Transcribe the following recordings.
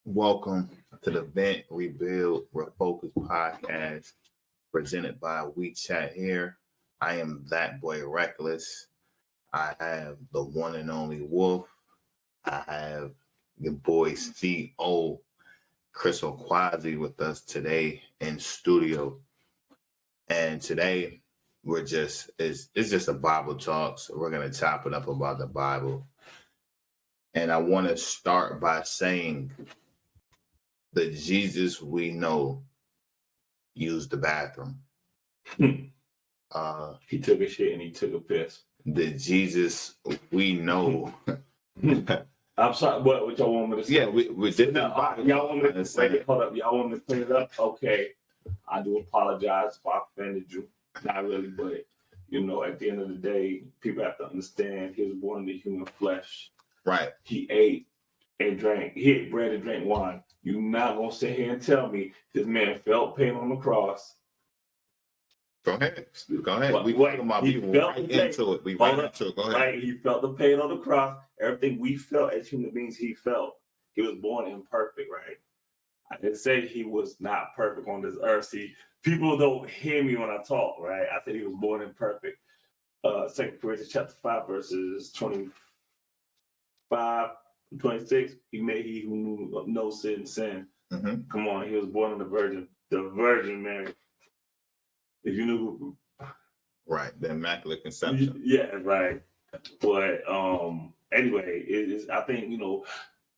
Welcome to the Vent Rebuild Refocus podcast presented by We Chat here. I am that boy Reckless. I have the one and only Wolf. I have the boy C.O. Chris Oquazi with us today in studio. And today it's just a Bible talk. So we're gonna chop it up about the Bible. And I want to start by saying the Jesus we know used the bathroom. He took a shit and he took a piss. The Jesus we know. I'm sorry. What y'all want me to say? Yeah, we did. Y'all want me to wait, hold up. Y'all want me to clean it up? Okay. I do apologize if I offended you. Not really, but at the end of the day, people have to understand he was born in the human flesh. Right. He ate and drank. He ate bread and drank wine. You're not gonna sit here and tell me this man felt pain on the cross. Go ahead. What, we talking about people right into it. We right into it. Go ahead. Right. He felt the pain on the cross. Everything we felt as human beings, he felt. He was born imperfect, right? I didn't say he was not perfect on this earth. See, people don't hear me when I talk, right? I said he was born imperfect. 2 Corinthians chapter 5, verses 25, 26. He made he who knew no sin. Mm-hmm. Come on, he was born of the Virgin Mary. If you knew, right, the Immaculate Conception. Yeah, right. But anyway, I think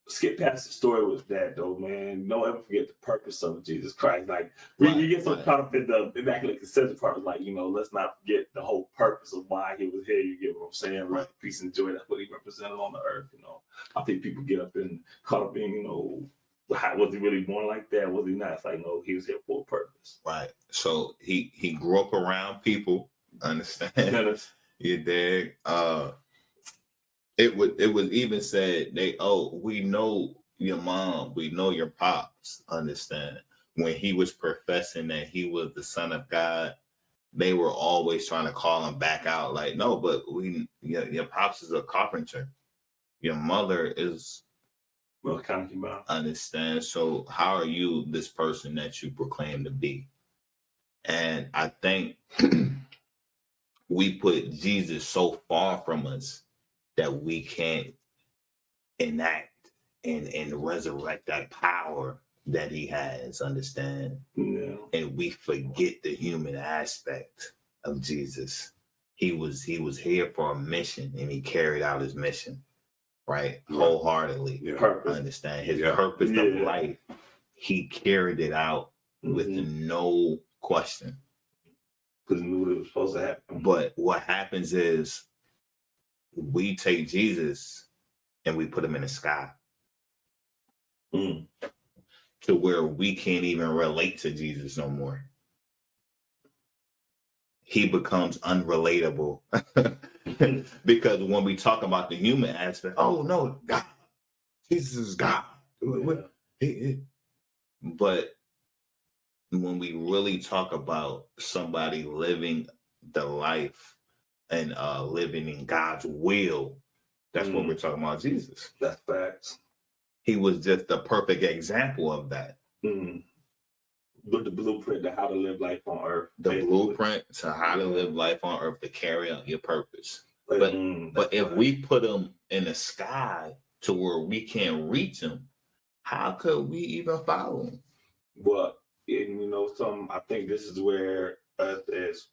skip past the story with that though, man. Don't ever forget the purpose of Jesus Christ. Like we get so caught up in the Immaculate Conception part. Like let's not forget the whole purpose of why he was here. You get what I'm saying? Right. Peace and joy. That's what he represented on the earth. I think people get caught up in was he really born like that? Was he not? It's like, no, he was here for a purpose. Right. So he grew up around people. Understand? You dig? It was even said we know your mom, we know your pops. Understand? When he was professing that he was the Son of God, they were always trying to call him back out. Like, no, but your pops is a carpenter. Your mother is. Well, kind of about. Understand? So how are you this person that you proclaim to be? And I think we put Jesus so far from us that we can't enact and resurrect that power that he has, understand? Yeah. And we forget the human aspect of Jesus. He was here for a mission and he carried out his mission. Right, wholeheartedly. Yeah. Purpose. Understand his purpose of life. He carried it out with no question. Because he knew what it was supposed to happen. But what happens is we take Jesus and we put him in the sky to where we can't even relate to Jesus no more. He becomes unrelatable. Because when we talk about the human aspect, oh no, God, Jesus is God. Yeah. But when we really talk about somebody living the life and living in God's will, that's what we're talking about, Jesus. That's facts. He was just the perfect example of that. But the blueprint to how to live life on earth. Blueprint to how to live life on earth to carry out your purpose. But if we put him in the sky to where we can't reach him, how could we even follow him? Well, I think this is where us as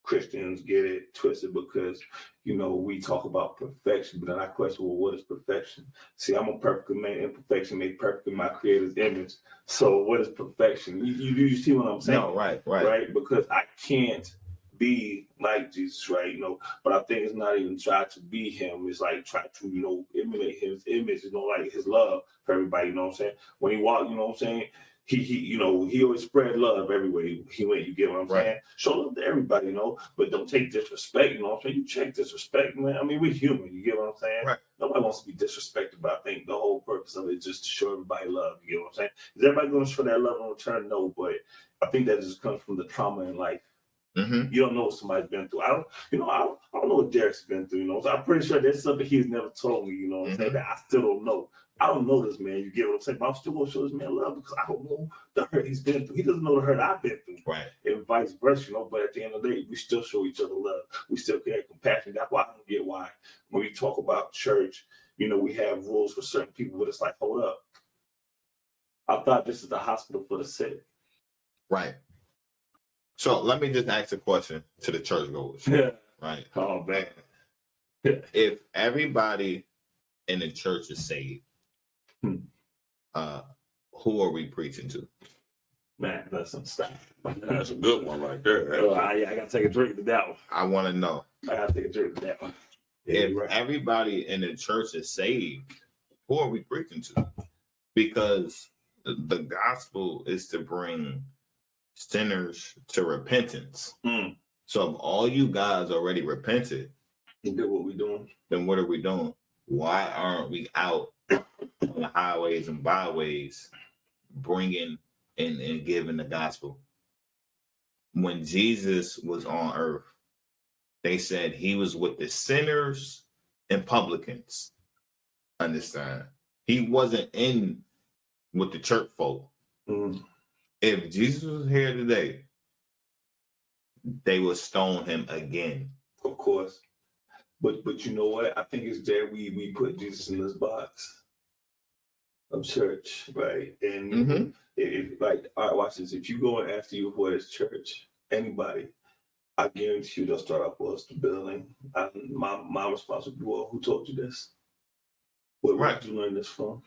Christians get it twisted because, we talk about perfection, but then I question, well, what is perfection? See, I'm a perfectly made, imperfection made perfect in my creator's image. So what is perfection? You see what I'm saying? No, right. Because I can't be like Jesus, right? But I think it's not even try to be him. It's like try to, emulate his image, like his love for everybody, you know what I'm saying? When he walked, you know what I'm saying? He always spread love everywhere he went. You get what I'm saying? Show love to everybody, but don't take disrespect. You know what I'm saying? You check disrespect, man. I mean, we're human. You get what I'm saying? Right. Nobody wants to be disrespected, but I think the whole purpose of it is just to show everybody love. You get what I'm saying? Is everybody going to show that love in return? No, but I think that just comes from the trauma in life. Mm-hmm. You don't know what somebody's been through. I don't don't know what Derek's been through, you know. So I'm pretty sure there's something he's never told me, you know what I'm saying, that I still don't know. I don't know this man, you get what I'm saying? But I'm still gonna show this man love because I don't know the hurt he's been through. He doesn't know the hurt I've been through. Right. And vice versa, you know. But at the end of the day, we still show each other love. We still have compassion. That's why I don't get why when we talk about church, you know, we have rules for certain people, but it's like, hold up. I thought this is the hospital for the sick. Right. So let me just ask a question to the churchgoers. Yeah. Right. Oh man. If everybody in the church is saved, who are we preaching to? Man, listen, stop. That's a good one right there. I gotta take a drink to that one. I want to know. I gotta take a drink to that one. If everybody in the church is saved, who are we preaching to? Because the gospel is to bring sinners to repentance. So if all you guys already repented, You did what we doing? then what are we doing? Why aren't we out on the highways and byways bringing and giving the gospel? When Jesus was on earth, they said he was with the sinners and publicans. Understand? He wasn't in with the church folk. If Jesus was here today, they would stone him again. Of course. But you know what? I think it's there we put Jesus in this box of church, right? And if like, all right, watch this. If you go and ask you what is church, anybody, I guarantee you they'll start off with us the building. My response would be, well, who told you this? Where did you learn this from?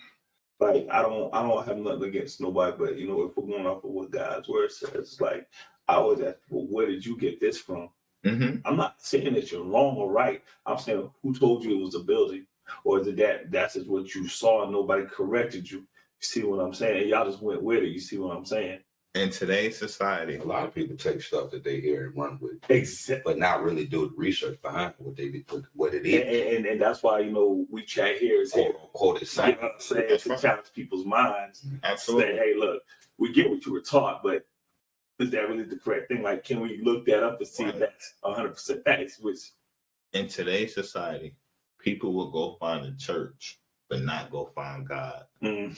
Like, I don't have nothing against nobody, but you know, if we're going off of what God's word says, like, I always ask, well, where did you get this from? I'm not saying that you're wrong or right. I'm saying, who told you it was a building? Or is it that's just what you saw and nobody corrected you? You see what I'm saying? And y'all just went with it. You see what I'm saying? In today's society, A lot of people take stuff that they hear and run with, Exactly, but not really do the research behind what it is. and that's why, you know, we chat here is here. Quote it, You know what I'm saying? To challenge people's minds. absolutely. Say, hey, look, we get what you were taught, but is that really the correct thing? Like, can we look that up and see if that's 100% facts? Which In today's society, people will go find a church, but not go find God. I'm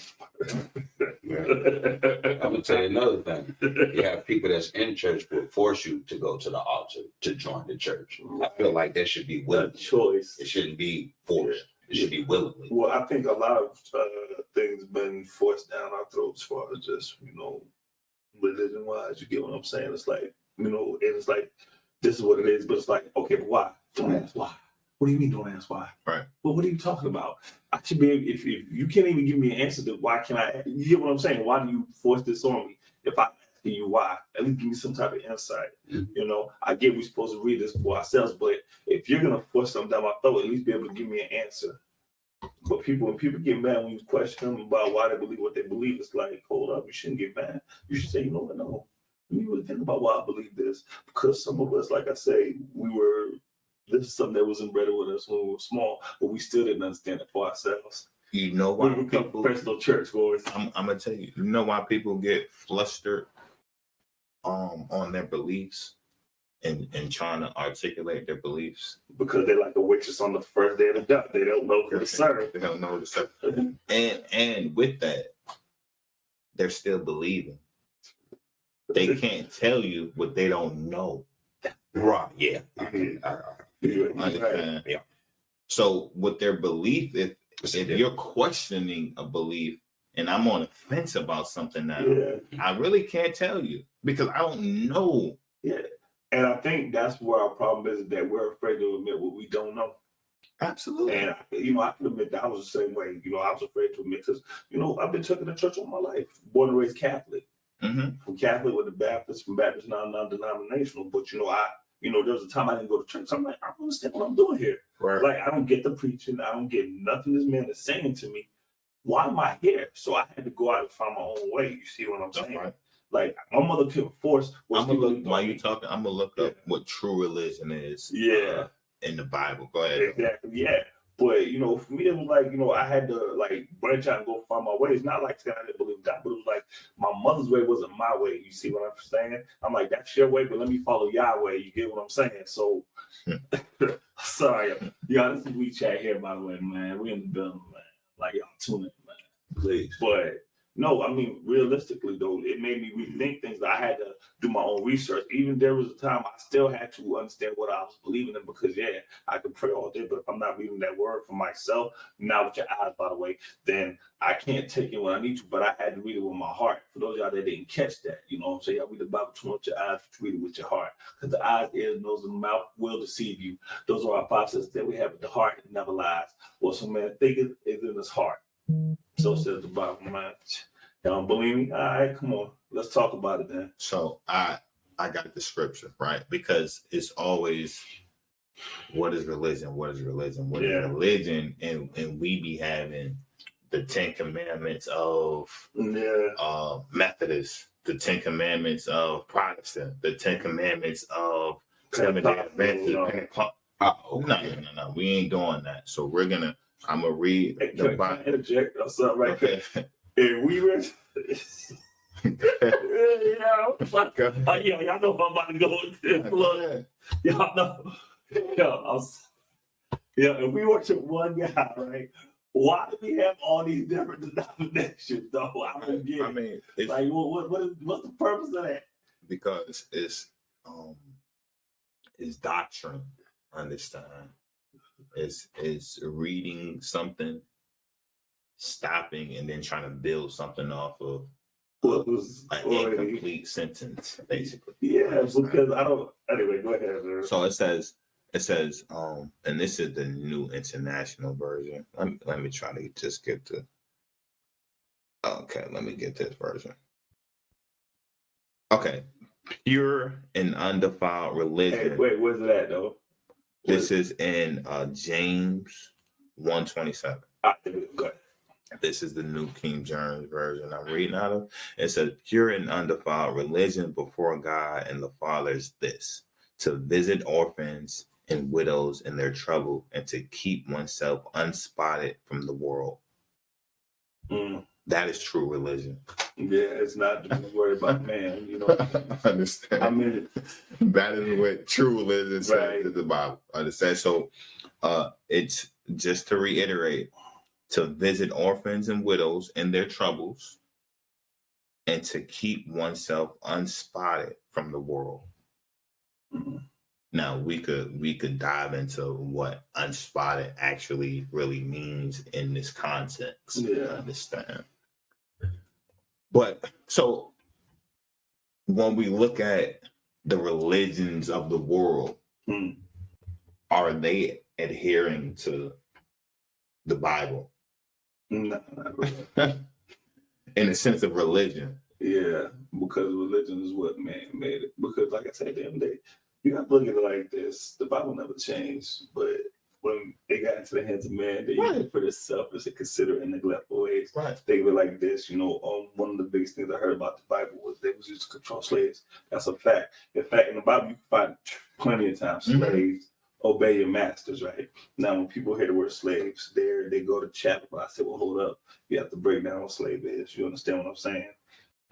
gonna tell you another thing. You have people that's in church will force you to go to the altar to join the church. I feel like that should be a willingly. choice. It shouldn't be forced. It should be willingly. Well, I think a lot of things been forced down our throats as far as just, you know, religion wise. You get what I'm saying? It's like, you know, and it's like, this is what it is, but it's like, okay, but why? Don't ask why. What do you mean don't ask why? Right. Well, what are you talking about? I should be able, if you can't even give me an answer to why can I, you get what I'm saying? Why do you force this on me? If I ask you why, at least give me some type of insight. You know, I get we're supposed to read this for ourselves, but if you're going to force something down my throat, at least be able to give me an answer. But when people get mad when you question them about why they believe what they believe, it's like, hold up, you shouldn't get mad. You should say, you know what, no. Let me really think about why I believe this. Because some of us, like I say, this is something that was embedded with us when we were small, but we still didn't understand it for ourselves. You know why we become professional church goers. I'm gonna tell you. You know why people get flustered on their beliefs and trying to articulate their beliefs? Because they're like a waitress on the first day of the duck. They don't know who to serve. They don't know who to serve. And with that, they're still believing. They can't tell you what they don't know. Right. Yeah. Understand? Yeah. So with their belief, if you're questioning a belief and I'm on the fence about something now, I really can't tell you because I don't know. Yeah. And I think that's where our problem is that we're afraid to admit what we don't know. Absolutely. And, you know, I can admit that I was the same way. You know, I was afraid to admit because, you know, I've been taking the church all my life, born and raised Catholic. From Catholic with the Baptist, from Baptist non-denominational. But, you know, there was a time I didn't go to church. I'm like, I don't understand what I'm doing here. Right. Like, I don't get the preaching. I don't get nothing this man is saying to me. Why am I here? So I had to go out and find my own way. You see what I'm saying? Right. Like, my mother couldn't force. I'm gonna look while you're talking. I'm gonna look up what true religion is. In the Bible. Go ahead. Exactly. Yeah. But, you know, for me, it was like, you know, I had to, like, branch out and go find my way. It's not like saying I didn't believe God, but it was like my mother's way wasn't my way. You see what I'm saying? I'm like, that's your way, but let me follow Yahweh. You get what I'm saying? So Sorry, y'all. This is We Chat here, by the way, man. We in the building, man. Like y'all tune in, man. Please. But no, I mean, realistically though, it made me rethink things. I had to do my own research. Even there was a time I still had to understand what I was believing in, because I could pray all day, but if I'm not reading that word for myself, not with your eyes, by the way, then I can't take it when I need to. But I had to read it with my heart. For those of y'all that didn't catch that, you know what I'm saying? Y'all read the Bible with your eyes, but you read it with your heart. Because the eyes, ears, nose, and mouth will deceive you. Those are our processes that we have at the heart. It never lies. What some man thinketh is in his heart. So says the Bible, man. Y'all don't believe me? All right, come on. Let's talk about it then. So I got the scripture, right? Because it's always, what is religion? What is religion? What is religion? And we be having the 10 Commandments of Methodists, the 10 Commandments of Protestant, the 10 Commandments of Seventh-day Adventist. No. We ain't doing that. So I'm gonna read the Bible. Can I interject or something right there? And we were, y'all know I'm about to go with this. Look, y'all know, if we worship one guy, right? Why do we have all these different denominations, though? I don't get it. I mean, like, what's the purpose of that? Because it's doctrine. Understand? It's reading something, stopping, and then trying to build something off of what was an incomplete sentence, basically. Yeah, because I don't. Anyway, go ahead, man. So it says, and this is the New International Version. Let me try to just get to. Okay, let me get this version. Okay, pure and undefiled religion. Hey, wait, where's it at though? This is in James 1:27. Go ahead. This is the New King James Version I'm reading out of. It says, pure and undefiled religion before God and the Father is this: to visit orphans and widows in their trouble, and to keep oneself unspotted from the world. That is true religion. Yeah, it's not to be worried about man, you know. I understand. I mean, that is what true religion says in the Bible. Understand? So it's just to reiterate, to visit orphans and widows in their troubles, and to keep oneself unspotted from the world. Mm-hmm. Now we could dive into what unspotted actually really means in this context. Yeah, I understand. But so when we look at the religions of the world, are they adhering to the Bible? No, not really. In the sense of religion. Yeah, because religion is what man made it. Because like I said, the other day, you have to look at it like this. The Bible never changed, but when it got into the hands of man, they used it for their selfish and considerate and neglectful ways. They were like this, you know. One of the biggest things I heard about the Bible was they was used to control slaves. That's a fact. In fact, in the Bible, you can find plenty of times slaves obey your masters, right? Now, when people hear the word slaves, they go to chapter. I said, well, hold up. You have to break down what slave is. You understand what I'm saying?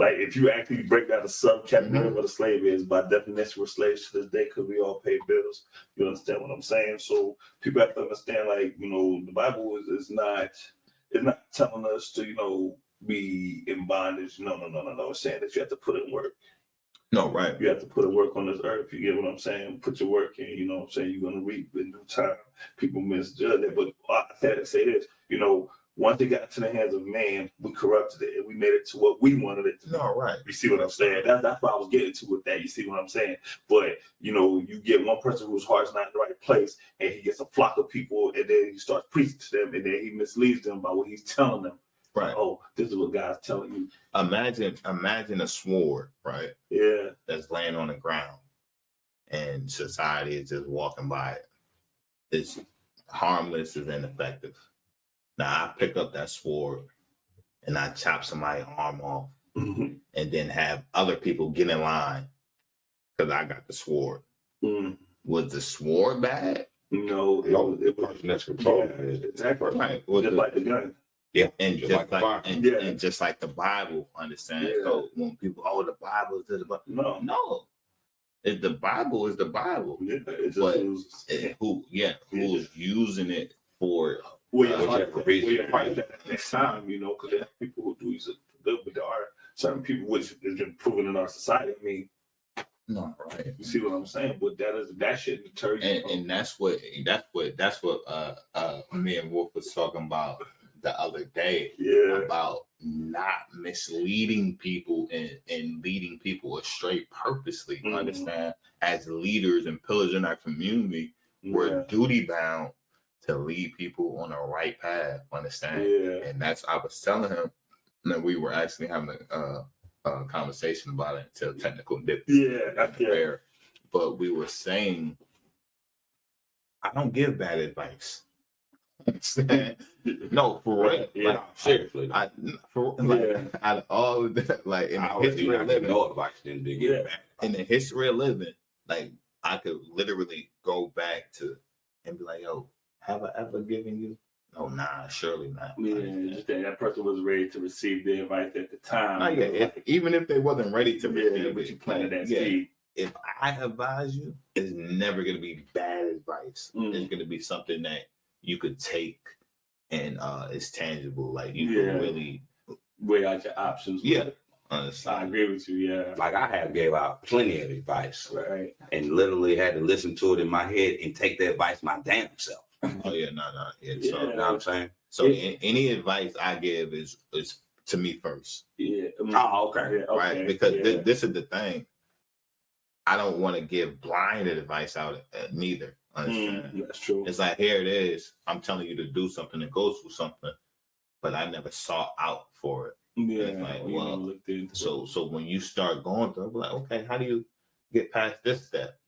Like, if you actually break down the subcategory of what a slave is, by definition, we're slaves to this day because we all pay bills. You understand what I'm saying? So people have to understand, like, you know, the Bible is not telling us to, you know, be in bondage. No. It's saying that you have to put in work. No, right. You have to put in work on this earth. You get what I'm saying? Put your work in. You know what I'm saying? You're going to reap in due time. People misjudge that. But I had to say this, you know, once it got into the hands of man, we corrupted it and we made it to what we wanted it to be. No, right. You see what I'm saying? That's what I was getting to with that. You see what I'm saying? But, you know, you get one person whose heart's not in the right place and he gets a flock of people and then he starts preaching to them and then he misleads them by what he's telling them. Right. Oh, this is what God's telling you. Imagine a sword, right? Yeah. That's laying on the ground and society is just walking by it. It's harmless, it's ineffective. Now I pick up that sword and I chop somebody's arm off and then have other people get in line because I got the sword. Was the sword bad? No, it was that's control. Exactly. Right. Just like the gun. Yeah, and just like the Bible, understand? Yeah. So when people, the Bible is the Bible. No. If the Bible is the Bible. Yeah, who was using it for your heart at that time, you know, because there are people who do use it for good, but there are certain people which has been proven in our society. I mean, no, right. you see what I'm saying? But that shit deter you. And that's what me and Wolf was talking about the other day. Yeah. About not misleading people and leading people astray purposely. Mhm. Understand? As leaders and pillars in our community, we're duty bound to lead people on the right path. Understand? Yeah. And that's I was telling him that we were actually having a conversation about it until technical difficulties. Yeah. But we were saying, I don't give bad advice. No, for real. Yeah, Like, seriously. I for like out of all of that, like in the history of living, no advice didn't get back. In the history of living, like I could literally go back to and be like, yo, have I ever given you? No, nah, surely not. Yeah, just that person was ready to receive the advice at the time. Oh, yeah, even if they wasn't ready to receive it, but you planted that seed. If I advise you, it's never gonna be bad advice. It's gonna be something that you could take and it's tangible. Like you can really weigh out your options. Yeah. Honestly. I agree with you, yeah. Like I have gave out plenty of advice. Right. And literally had to listen to it in my head and take the advice my damn self. Oh yeah, no. Yeah, so, you know what I'm saying? So any advice I give is to me first. Yeah. Oh, okay. Right. Because this is the thing. I don't want to give blind advice out neither. Understand? That's true. It's like, here it is. I'm telling you to do something and go through something, but I never sought out for it. Yeah. Like, well, so when you start going through it, like, okay, how do you get past this step?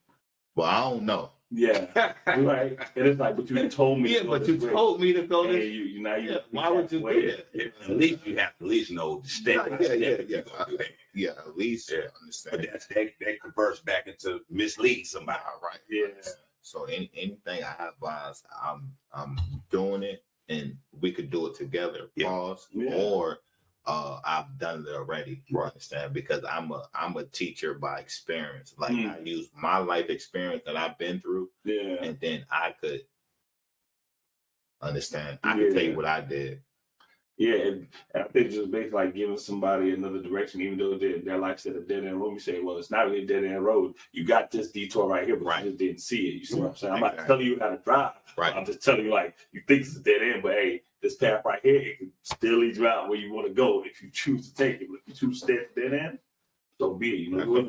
Well, I don't know. Yeah. Right. And it's like, but you told me. Yeah, but you told me to go this. Why would you do that? At least you have to at least know the step. Yeah, at least understand. But that converts back into misleading somebody. Right. Yeah. So anything I advise, I'm doing it, and we could do it together. Pause. Or I've done it already. Right. Understand? Because I'm a teacher by experience. Like I use my life experience that I've been through. Yeah. And then I could understand. I could tell you what I did. Yeah, and I think just basically like giving somebody another direction, even though their life's at a dead end road. You say, well, it's not really a dead end road. You got this detour right here, but you just didn't see it. You see what I'm saying? I'm not telling you how to drive. Right. I'm just telling you, like, you think it's a dead end, but hey, this path right here, it can still lead you out where you want to go if you choose to take it. But if you choose to stay at the dead end, so be it. You know, you always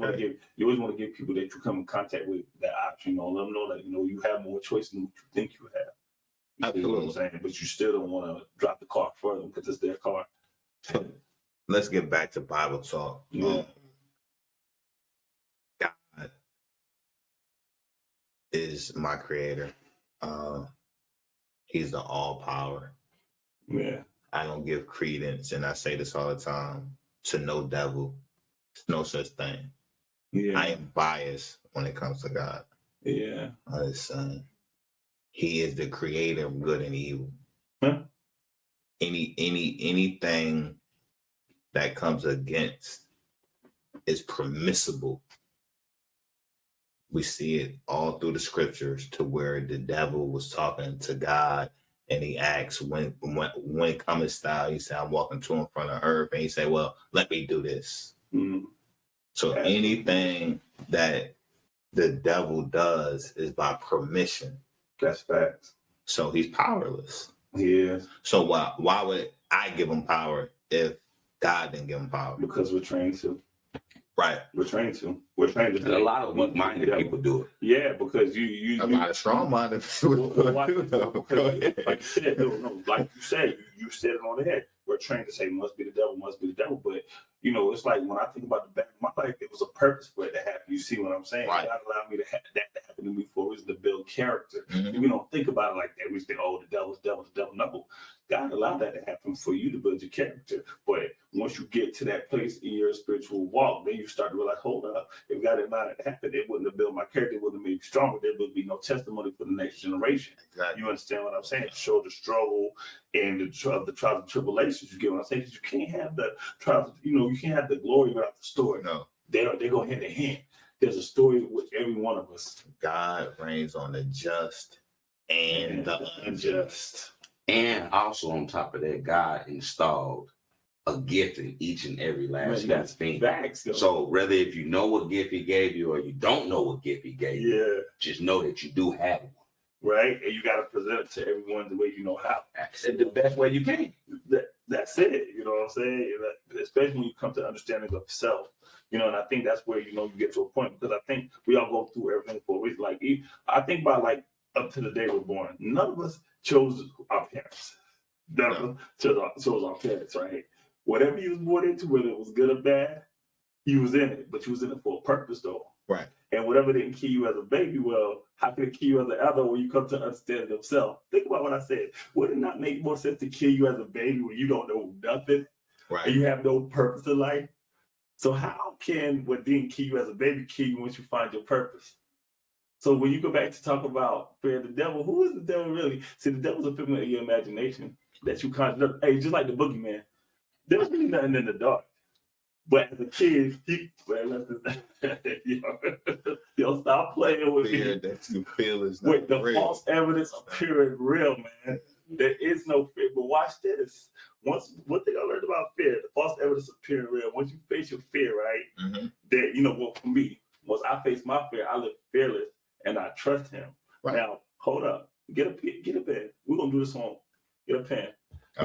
want to give people that you come in contact with that option. You know, let them know that you have more choice than what you think you have. You know what I'm saying? But you still don't want to drop the car for them because it's their car. So let's get back to Bible talk. Yeah. God is my creator. He's the all power. Yeah. I don't give credence, and I say this all the time, to no devil. There's no such thing. Yeah. I am biased when it comes to God. Yeah. He is the creator of good and evil. Huh? Anything that comes against is permissible. We see it all through the scriptures to where the devil was talking to God and he asks, when comest thou? He said, I'm walking to in front of earth. And he said, well, let me do this. Mm-hmm. So anything that the devil does is by permission. That's facts. So he's powerless. Yeah. So why would I give him power if God didn't give him power? Because we're trained to. Right. We're trained to. A lot of weak-minded people do it. Yeah, because you a lot of strong-minded people. Like you said, you said it on the head. We're trained to say, must be the devil. But, it's like when I think about the back of my life, it was a purpose for it to happen. You see what I'm saying? Right. God allowed me to have that to happen to me for a reason, to build character. Mm-hmm. We don't think about it like that. We think, the devil's the devil. No. God allowed that to happen for you to build your character. But once you get to that place in your spiritual walk, then you start to realize, hold up, if God didn't allow that to happen, it wouldn't have built my character, it wouldn't have made me stronger. There would be no testimony for the next generation. Exactly. You understand what I'm saying? Show the struggle and the trials and tribulations. You get what I'm saying? Because you can't have the trials, you can't have the glory without the story. No. They go hand in hand. There's a story with every one of us. God reigns on the just and the unjust. And also on top of that, God installed a gift in each and every last human being. Facts, so whether if you know what gift he gave you or you don't know what gift he gave you, just know that you do have one. Right? And you got to present it to everyone the way you know how. And the best way you can. That's it. You know what I'm saying? Especially when you come to understanding of self. You know, and I think that's where, you know, you get to a point, because I think we all go through everything for a reason. Like, I think about, like, up to the day we're born, none of us chose our parents. None of us chose our parents, right? Whatever you was born into, whether it was good or bad, you was in it, but you was in it for a purpose, though. Right. And whatever didn't kill you as a baby, well, how can it kill you as an adult when you come to understand yourself? Think about what I said. Would it not make more sense to kill you as a baby when you don't know nothing? Right. And you have no purpose in life? So how can what didn't kill you as a baby kill you once you find your purpose? So when you go back to talk about fear of the devil, who is the devil really? See, the devil's a figment of your imagination that you conjure up. Hey, just like the boogeyman. There's really nothing in the dark. But as a kid, yo, stop playing with fear me. that you feel is not Wait, the real. false evidence appearing real, man. There is no fear. But watch this. One thing I learned about fear, the false evidence appearing real. Once you face your fear, right? Mm-hmm. That, you know, what for me, once I face my fear, I live fearless and I trust him. Right. Now, hold up. Get a pen. We're gonna do this on. Get a pen.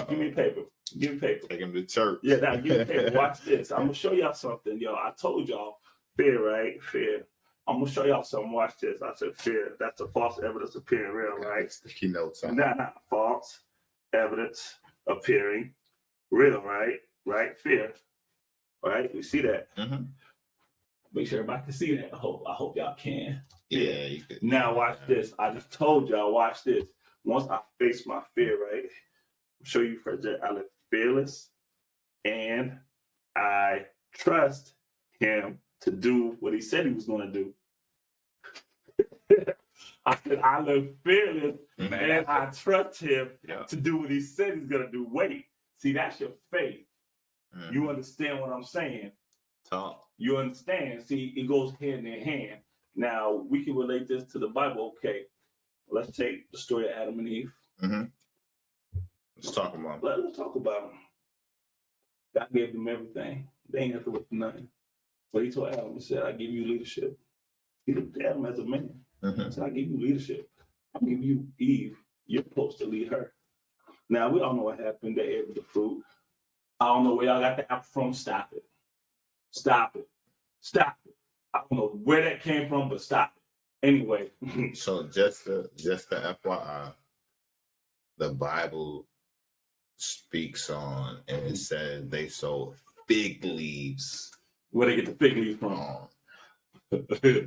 Give me paper. Give me paper. Take him to church. Yeah, now give me paper. Watch this. I'm gonna show y'all something, yo. I told y'all fear, right? Fear. I'm gonna show y'all something. Watch this. I said fear. That's the false evidence appearing real, right? The keynote. Nah. False evidence appearing real, right? Right? Fear. Right? We see that. Mm-hmm. Make sure everybody can see that. I hope y'all can. Yeah, you could. Now watch this. I just told y'all, watch this. Once I face my fear, right? I'll show you first that I live fearless and I trust him to do what he said he was going to do. I said, I live fearless and I trust him to do what he said he's going to do. Wait, see, that's your faith. Mm-hmm. You understand what I'm saying? Talk. You understand? See, it goes hand in hand. Now, we can relate this to the Bible. Okay, let's take the story of Adam and Eve. Mm-hmm. Let's talk about them. Let's talk about them. God gave them everything. They ain't have to look for nothing. So he told Adam, he said, I give you leadership. He looked at Adam as a man. Mm-hmm. He said, I give you leadership. I'm giving you Eve. You're supposed to lead her. Now, we all know what happened. They ate the fruit. I don't know where y'all got the apple from. Stop it. Stop it. Stop it. I don't know where that came from, but stop it. Anyway. So just the FYI, the Bible speaks on, and it says they sold fig leaves. Where they get the fig leaves from?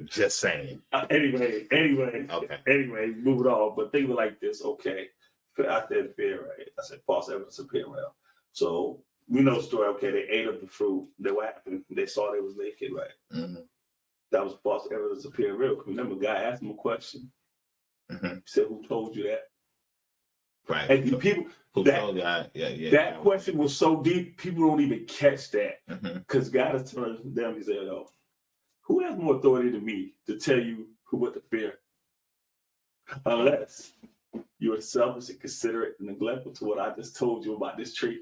Just saying. Anyway. Okay. Anyway, move it on. But think of it like this. Okay. I said fear, right? I said false evidence appearing real. So we know the story. Okay, they ate of the fruit. Then what happened? They saw they was naked, right? Mm-hmm. That was false evidence appearing real. Remember, God asked him a question. Mm-hmm. He said, "Who told you that?" Right. And people who told God? That question was so deep, people don't even catch that. Because God is telling them, he said, "Oh, who has more authority than me to tell you what to fear? Unless you are selfish and considerate and neglectful to what I just told you about this tree.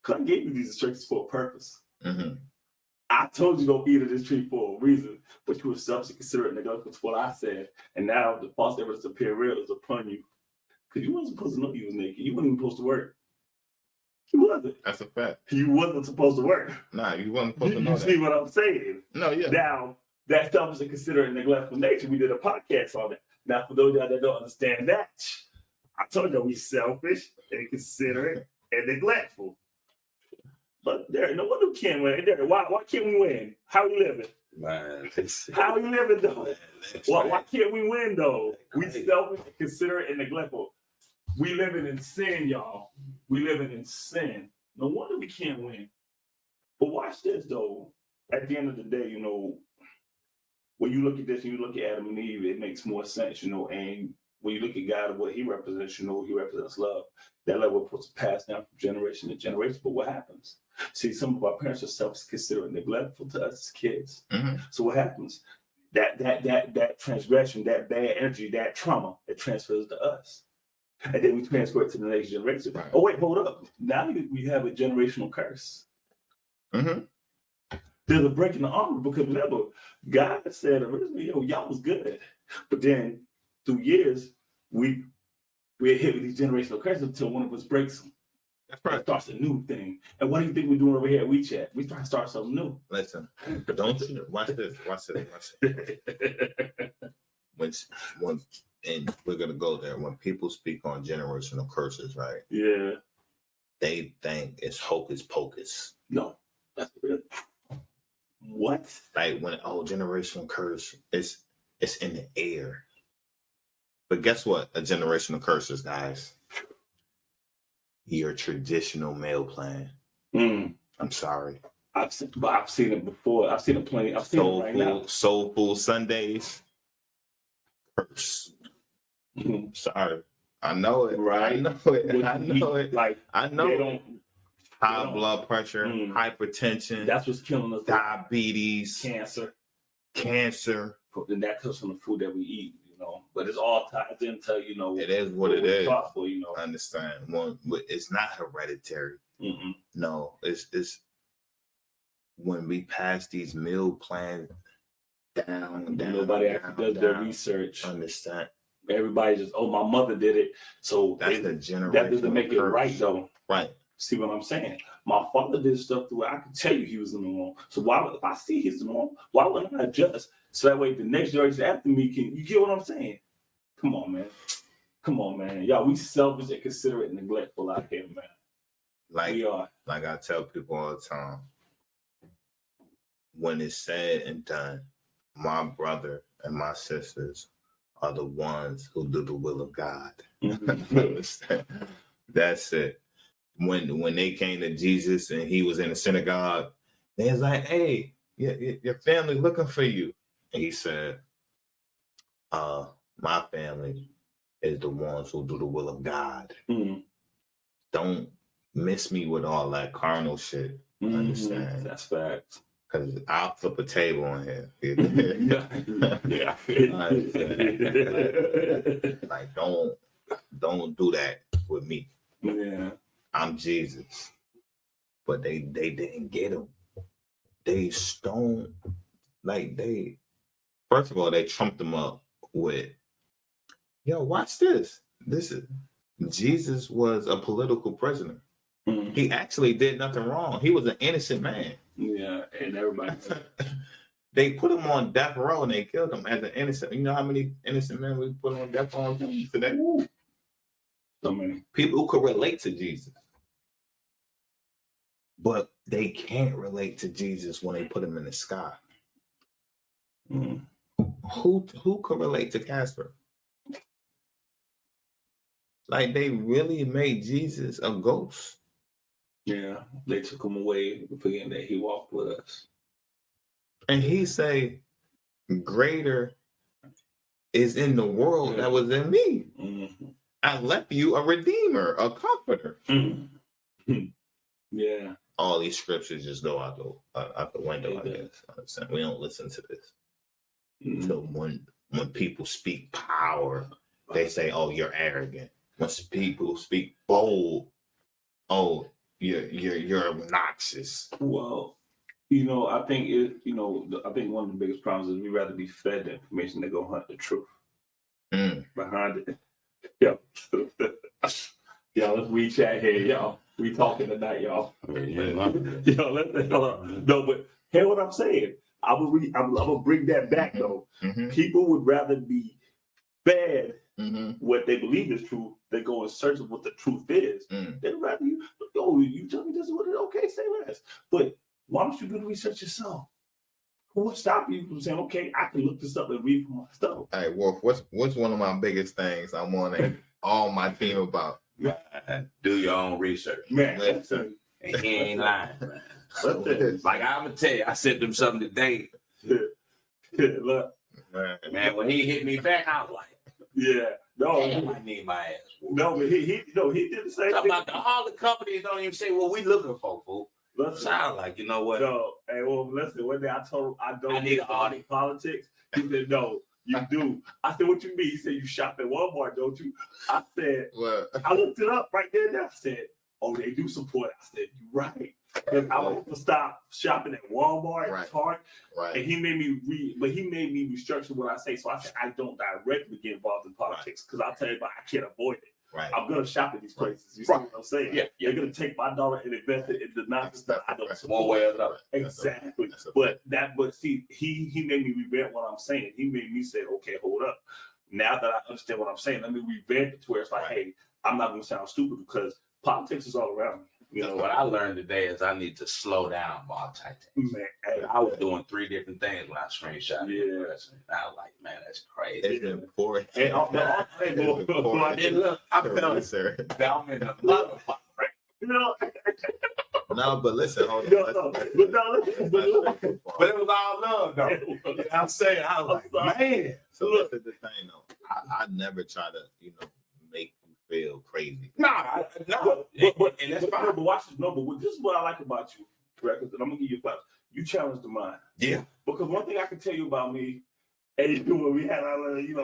Because I gave you these instructions for a purpose. Mm-hmm. I told you don't eat of this tree for a reason, but you were selfish and considerate and neglectful to what I said. And now the false evidence appearing real is upon you. Because you wasn't supposed to know you was naked. You wasn't even supposed to work. You wasn't. That's a fact. You wasn't supposed to work. Nah, you wasn't supposed to know you that. You see what I'm saying? No, yeah. Now, that selfish and considerate and neglectful nature, we did a podcast on that. Now, for those of y'all that don't understand that, I told you we selfish and considerate and neglectful. But there, no wonder we can't win. Why can't we win? How we living? Man, how we living though? Why can't we win though? We selfish, considerate, and neglectful. We living in sin, y'all. We living in sin. No wonder we can't win. But watch this though. At the end of the day, you know, when you look at this and you look at Adam and Eve, it makes more sense, you know, and when you look at God and what he represents, you know, he represents love. That love was supposed to pass down from generation to generation. But what happens? See, some of our parents are self-considerate and neglectful to us as kids. Mm-hmm. So what happens? that transgression, that bad energy, that trauma, it transfers to us. And then we transfer it to the next generation. Right. Oh, wait, hold up. Now we have a generational curse. Mm-hmm. There's a break in the armor because remember, God said originally, y'all was good. But then through years, we're hit with these generational curses until one of us breaks them. That's right. It starts a new thing. And what do you think we're doing over here at WeChat? We trying to start something new. Listen, don't you watch this. When and we're gonna go there. When people speak on generational curses, right? Yeah. They think it's hocus pocus. No, that's real. What? Like when generational curse, it's in the air. But guess what? A generational curse is, guys. Your traditional meal plan. I'm sorry. I've seen it before. I've seen it plenty. I've seen it right now. Soul Food Sundays. Curse. Sorry. I know it. Right. I know it. Like I know they it. don't. High blood pressure, hypertension. That's what's killing us. Diabetes. Cancer. And that comes from the food that we eat, But it's all tied into, It is what it is. Thoughtful, I understand. Well, it's not hereditary. Mm-mm. No, it's when we pass these meal plans down. Nobody actually does their research. Understand? Everybody just, my mother did it. So that's the generation. That doesn't make it right, though. Right. See what I'm saying? My father did stuff to where I could tell you he was in the wrong. So if I see he's in the wrong, why wouldn't I adjust? So that way the next generation after me you get what I'm saying? Come on, man. Y'all, we selfish and considerate and neglectful out here, man. We are. Like I tell people all the time, when it's said and done, my brother and my sisters are the ones who do the will of God. That's it. When they came to Jesus and he was in the synagogue, they was like, "Hey, your family looking for you." And he said, "My family is the ones who do the will of God. Don't miss me with all that carnal shit." Understand? That's facts. Because I'll flip a table on here. Yeah. Like, don't do that with me. Yeah. I'm Jesus. But they didn't get him. They stoned, first of all, they trumped him up with, watch this. Jesus was a political prisoner. He actually did nothing wrong. He was an innocent man. Yeah, and everybody. They put him on death row and they killed him as an innocent. You know how many innocent men we put on death row today? So many people who could relate to Jesus. But they can't relate to Jesus when they put him in the sky. Who could relate to Casper? Like, they really made Jesus a ghost. Yeah, they took him away, forgetting that he walked with us. And he say, greater is in the world that was in me. I left you a redeemer, a comforter. Yeah. All these scriptures just go out the window, I guess. We don't listen to this. So when people speak power, they say, "Oh, you're arrogant." When people speak bold, "Oh, you're obnoxious." Well, I think I think one of the biggest problems is we rather be fed the information than go hunt the truth behind it. Yo, let's WeChat here, y'all. We talking tonight, y'all. Yo, let's no, but hear what I'm saying. I'm gonna bring that back though. People would rather be fed what they believe is true than go in search of what the truth is. They'd rather you tell me this is what it is. Okay, say less. But why don't you do the research yourself? Who would stop you from saying, "Okay, I can look this up and read for myself"? Hey, Wolf, what's one of my biggest things I want all my team about? Do your own research, man. And he ain't lying, man. Like I'm gonna tell you, I sent them something today. Look, man, when he hit me back, I was like, no, I need my ass. No, but he did the same thing. Thing. About all the companies don't even say what we looking for, fool. Listen, Sound like, you know what? no, hey, well, listen. One day I told him I don't need need an audit. politics. He said, "No, you do." I said, "What you mean?" He said, "You shop at Walmart, don't you?" I said, Well, I looked it up right there. And I said, "Oh, they do support." I said, "You're right." Because I want to stop shopping at Walmart, Right. Target, right. and he made me restructure what I say. So I said, I don't directly get involved in politics because I'll tell you, I can't avoid it. Right. I'm gonna shop at these places. You see what I'm saying? Yeah. They're gonna take my dollar and invest it into not just that I don't Right. support. One way or another. Exactly. That's a But see, he made me revamp what I'm saying. He made me say, okay, hold up. Now that I understand what I'm saying, let me revamp it to where it's like, Right. hey, I'm not gonna sound stupid because politics is all around me. You know What I learned today is I need to slow down multitasking. Man, hey, I was doing 3 different things when I screenshot. Yeah. I was like, man, that's crazy. It's important. hey, It's important. And look, I'm to telling research. you, I'm in the motherfucker. you know, No, but listen, hold on. no, but listen. But it was all love, though. You know what I'm saying? I was like, man. So this is the thing, though. I never try to, make you feel crazy. No. But And that's but fine. watch this. No, but this is what I like about you, records, and I'm gonna give you flowers. You challenge the mind. Yeah. Because one thing I can tell you about me, and when we had our, you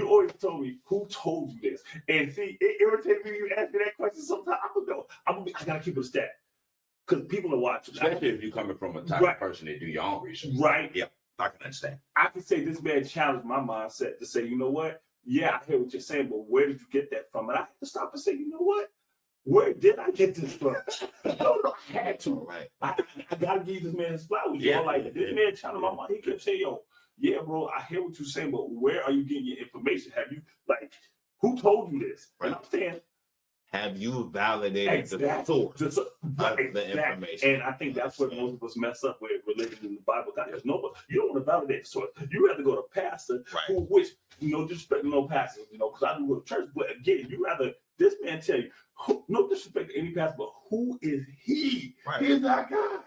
always told me who told you this, and see, it irritates me when you ask me that question. Sometimes I don't know. I gotta keep it a stat because people are watching. Especially if you're coming from a type of person that do your own research. Right. Yeah, I can understand. I can say this man challenged my mindset to say, you know what? Yeah, I hear what you're saying, but where did you get that from? And I had to stop and say, you know what? Where did I get this from? I had to. Right. I gotta give this man his flowers. Yeah. This man challenged my mind. He kept saying, yo, yeah, bro, I hear what you're saying, but where are you getting your information? Have you, who told you this? Right. And I'm saying, Have you validated the source of the information? And I think that's where most of us mess up with religion in the Bible. God, there's nobody, you don't want to validate the source. You have to go to pastor, Right. which, no disrespect to no pastor, because I do go to church, but again, you rather this man tell you, no disrespect to any pastor, but who is he? Right. He is not God.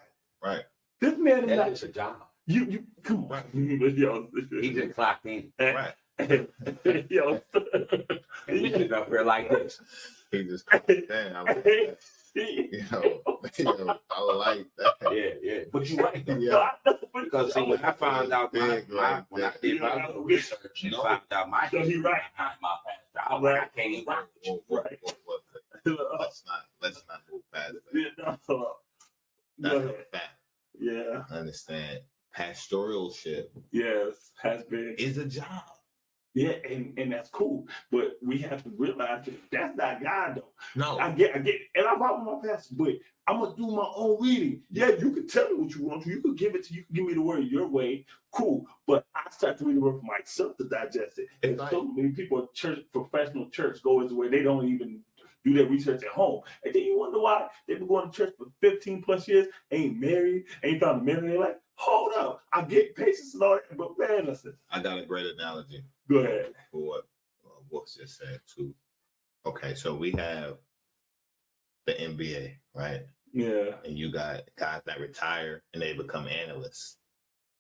Right. This man is That not. is a job. You come on. Yo, He just clocked in. Right. Yo. And you sit up here like this. He just damn, I like that. I like that. Yeah. But you're right, though. Yeah. Because see, when I found out when I did my little research and found out my No, he right. behind my pastor, I was like, I can't even rock with you. Right. Let's not move past that. Yeah, no. That's Go a ahead. fact. Yeah. Understand? Pastoralship Yes. Has been. is a job. Yeah, and that's cool. But we have to realize that that's not God, though. No. I get, and I rock with my pastor, but I'm gonna do my own reading. Yeah, you can tell me what you want to. You can give it to you. Can give me the word your way. Cool. But I start to read the word for myself to digest it. And Right. so many people at church, professional church goers, where they don't even do their research at home. And then you wonder why they've been going to church for 15 plus years, ain't married, ain't found a man. They're like, hold up, I get patience and all that, but man, listen. I got a great analogy Go ahead. for what Wooks just said too. Okay, so we have the NBA, right? Yeah. And you got guys that retire and they become analysts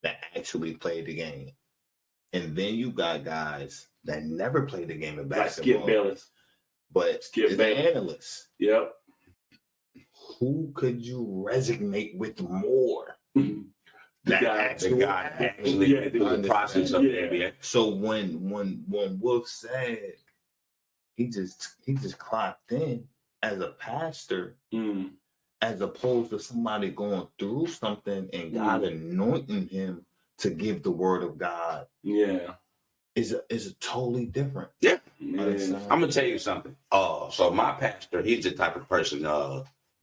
that actually play the game. And then you got guys that never played the game of Like basketball, Skip Bayless. but Skip is an Bayless. analyst. Yep. Who could you resonate with more? Mhm. The guy actually Yeah, went through the process of yeah. the NBA. So when Wolf said he just clocked in as a pastor, Mm. as opposed to somebody going through something and God anointing him to give the word of God, Yeah. is a totally different. Yeah. Yeah. I'm gonna tell you something. So my pastor, he's the type of person,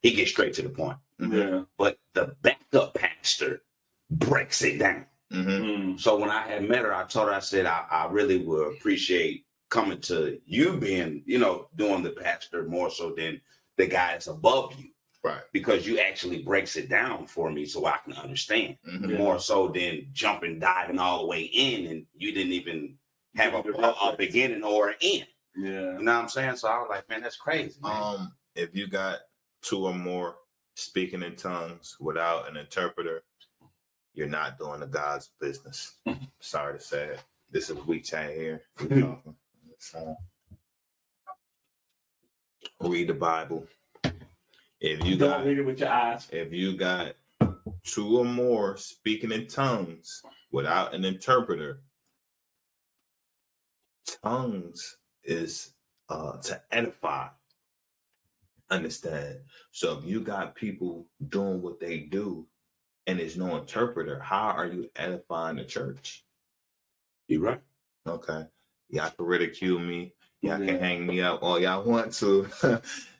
he gets straight to the point. Yeah. But the backup pastor breaks it down. Mm-hmm. Mm. So when I had met her, I told her, I said, I really would appreciate coming to you being, doing the pastor more so than the guys above you. Right. Because you actually breaks it down for me so I can understand Mm-hmm. more so than jumping, diving all the way in, and you didn't even have a beginning or an end. Yeah. You know what I'm saying? So I was like, man, that's crazy. Man. If you got two or more speaking in tongues without an interpreter, you're not doing the God's business. Sorry to say it. This is We Chat here. We're talking. So, read the Bible. If you Don't got read it with your eyes. if you got 2 or more speaking in tongues without an interpreter, tongues is to edify. Understand? So if you got people doing what they do and there's no interpreter, how are you edifying the church? You're right. Okay. Y'all can ridicule me. Y'all Yeah. can hang me up all y'all want to.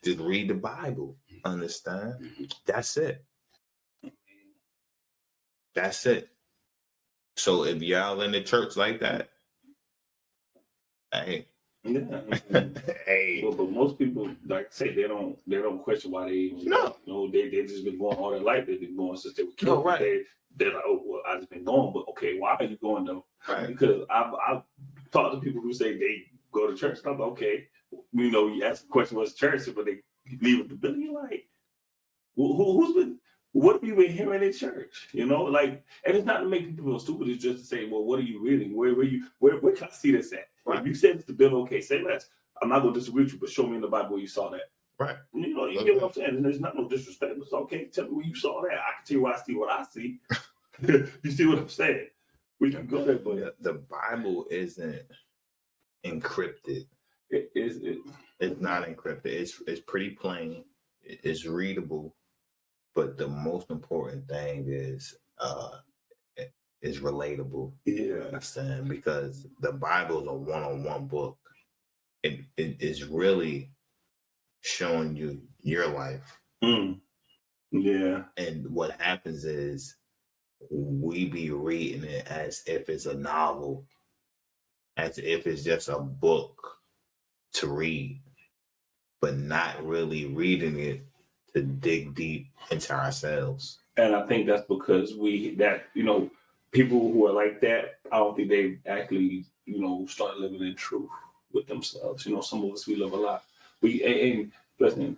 Just read the Bible. Understand? That's it. That's it. So if y'all in the church like that, hey, Yeah. hey, But most people, like I say, they don't question why they even No. You know, they just been going all their life. They've been going since they were kids. No, right. They're like, oh well, I just been going, but okay, why are you going though? right. Because I've talked to people who say they go to church. And I'm like, okay, you know, you ask the question what's church, but they leave with the building. You're like, who's been? What have you been hearing in church? You know, like, and it's not to make people feel stupid. It's just to say, well, what are you reading? Where can I see this at? Right. If you said it's the building, okay, say less. I'm not going to disagree with you, but show me in the Bible where you saw that. Right. You know, you get what I'm saying. And there's not no disrespect. It's okay. Tell me where you saw that. I can tell you what I see. You see what I'm saying? We can go there, but The Bible isn't encrypted. It's not encrypted. It's pretty plain. It's readable. But the most important thing is relatable. yeah, Understand? Because the Bible is a one-on-one book. It is really showing you your life. yeah, And what happens is we be reading it as if it's a novel, as if it's just a book to read, but not really reading it to dig deep into ourselves. and I think that's because people who are like that, I don't think they actually start living in truth with themselves. Some of us we live a lot. And listen,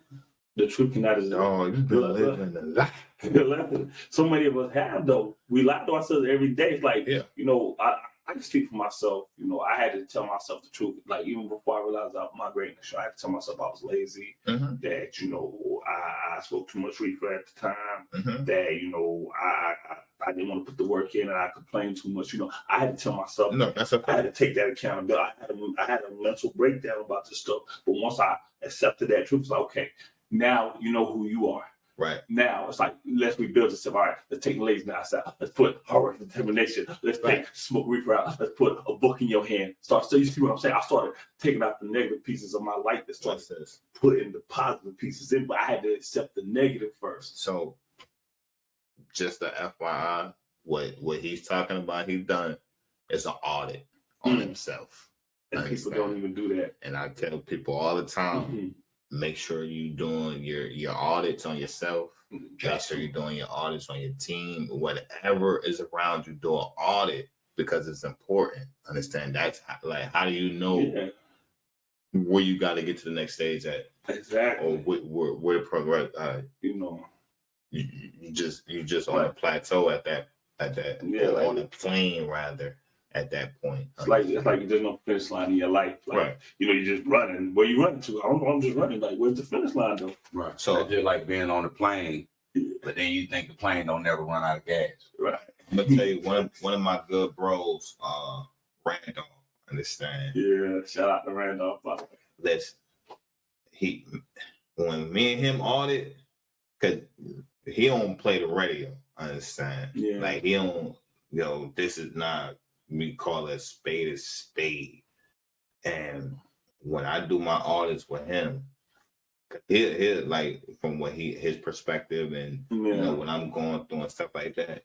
the truth cannot exist. Oh, you've been living a lot. So many of us have though. We lie to ourselves every day. It's like, Yeah. I can speak for myself. I had to tell myself the truth. Like even before I realized my greatness, I had to tell myself I was lazy. Mm-hmm. That I spoke too much reefer at the time. Mm-hmm. That I didn't want to put the work in and I complained too much. I had to tell myself. No, that's okay. I had to take that accountability. I had a mental breakdown about this stuff. But once I accepted that truth, it's like, okay, now you know who you are. Right. Now it's like, let's rebuild this. All right, let's take laziness out. Let's put hard work and determination. Let's take smoke reefer out. Let's put a book in your hand. So you see what I'm saying? I started taking out the negative pieces of my life and started putting the positive pieces in, but I had to accept the negative first. So just the FYI, what he's talking about, he's done is an audit on himself. And people don't even do that. And I tell people all the time, make sure you're doing your audits on yourself. Make sure you're doing your audits on your team. Whatever is around you, do an audit because it's important. Understand? That's how do you know where you got to get to the next stage at? Exactly. Or where to progress. You just on a plateau at that on a plane rather. At that point, it's like there's no finish line in your life. Like, you're just running. Where you running to? I don't know. I'm just running. Like, where's the finish line though? Right. So it's just like being on a plane, but then you think the plane don't never run out of gas. Right. I'm gonna tell you one of my good bros, Randolph. Understand? Yeah. Shout out to Randolph. Listen, when me and him audit, cause he don't play the radio. Understand? Yeah. Like he don't. This is not. We call it a spade. And when I do my audits with him, he like from what his perspective and when I'm going through and stuff like that,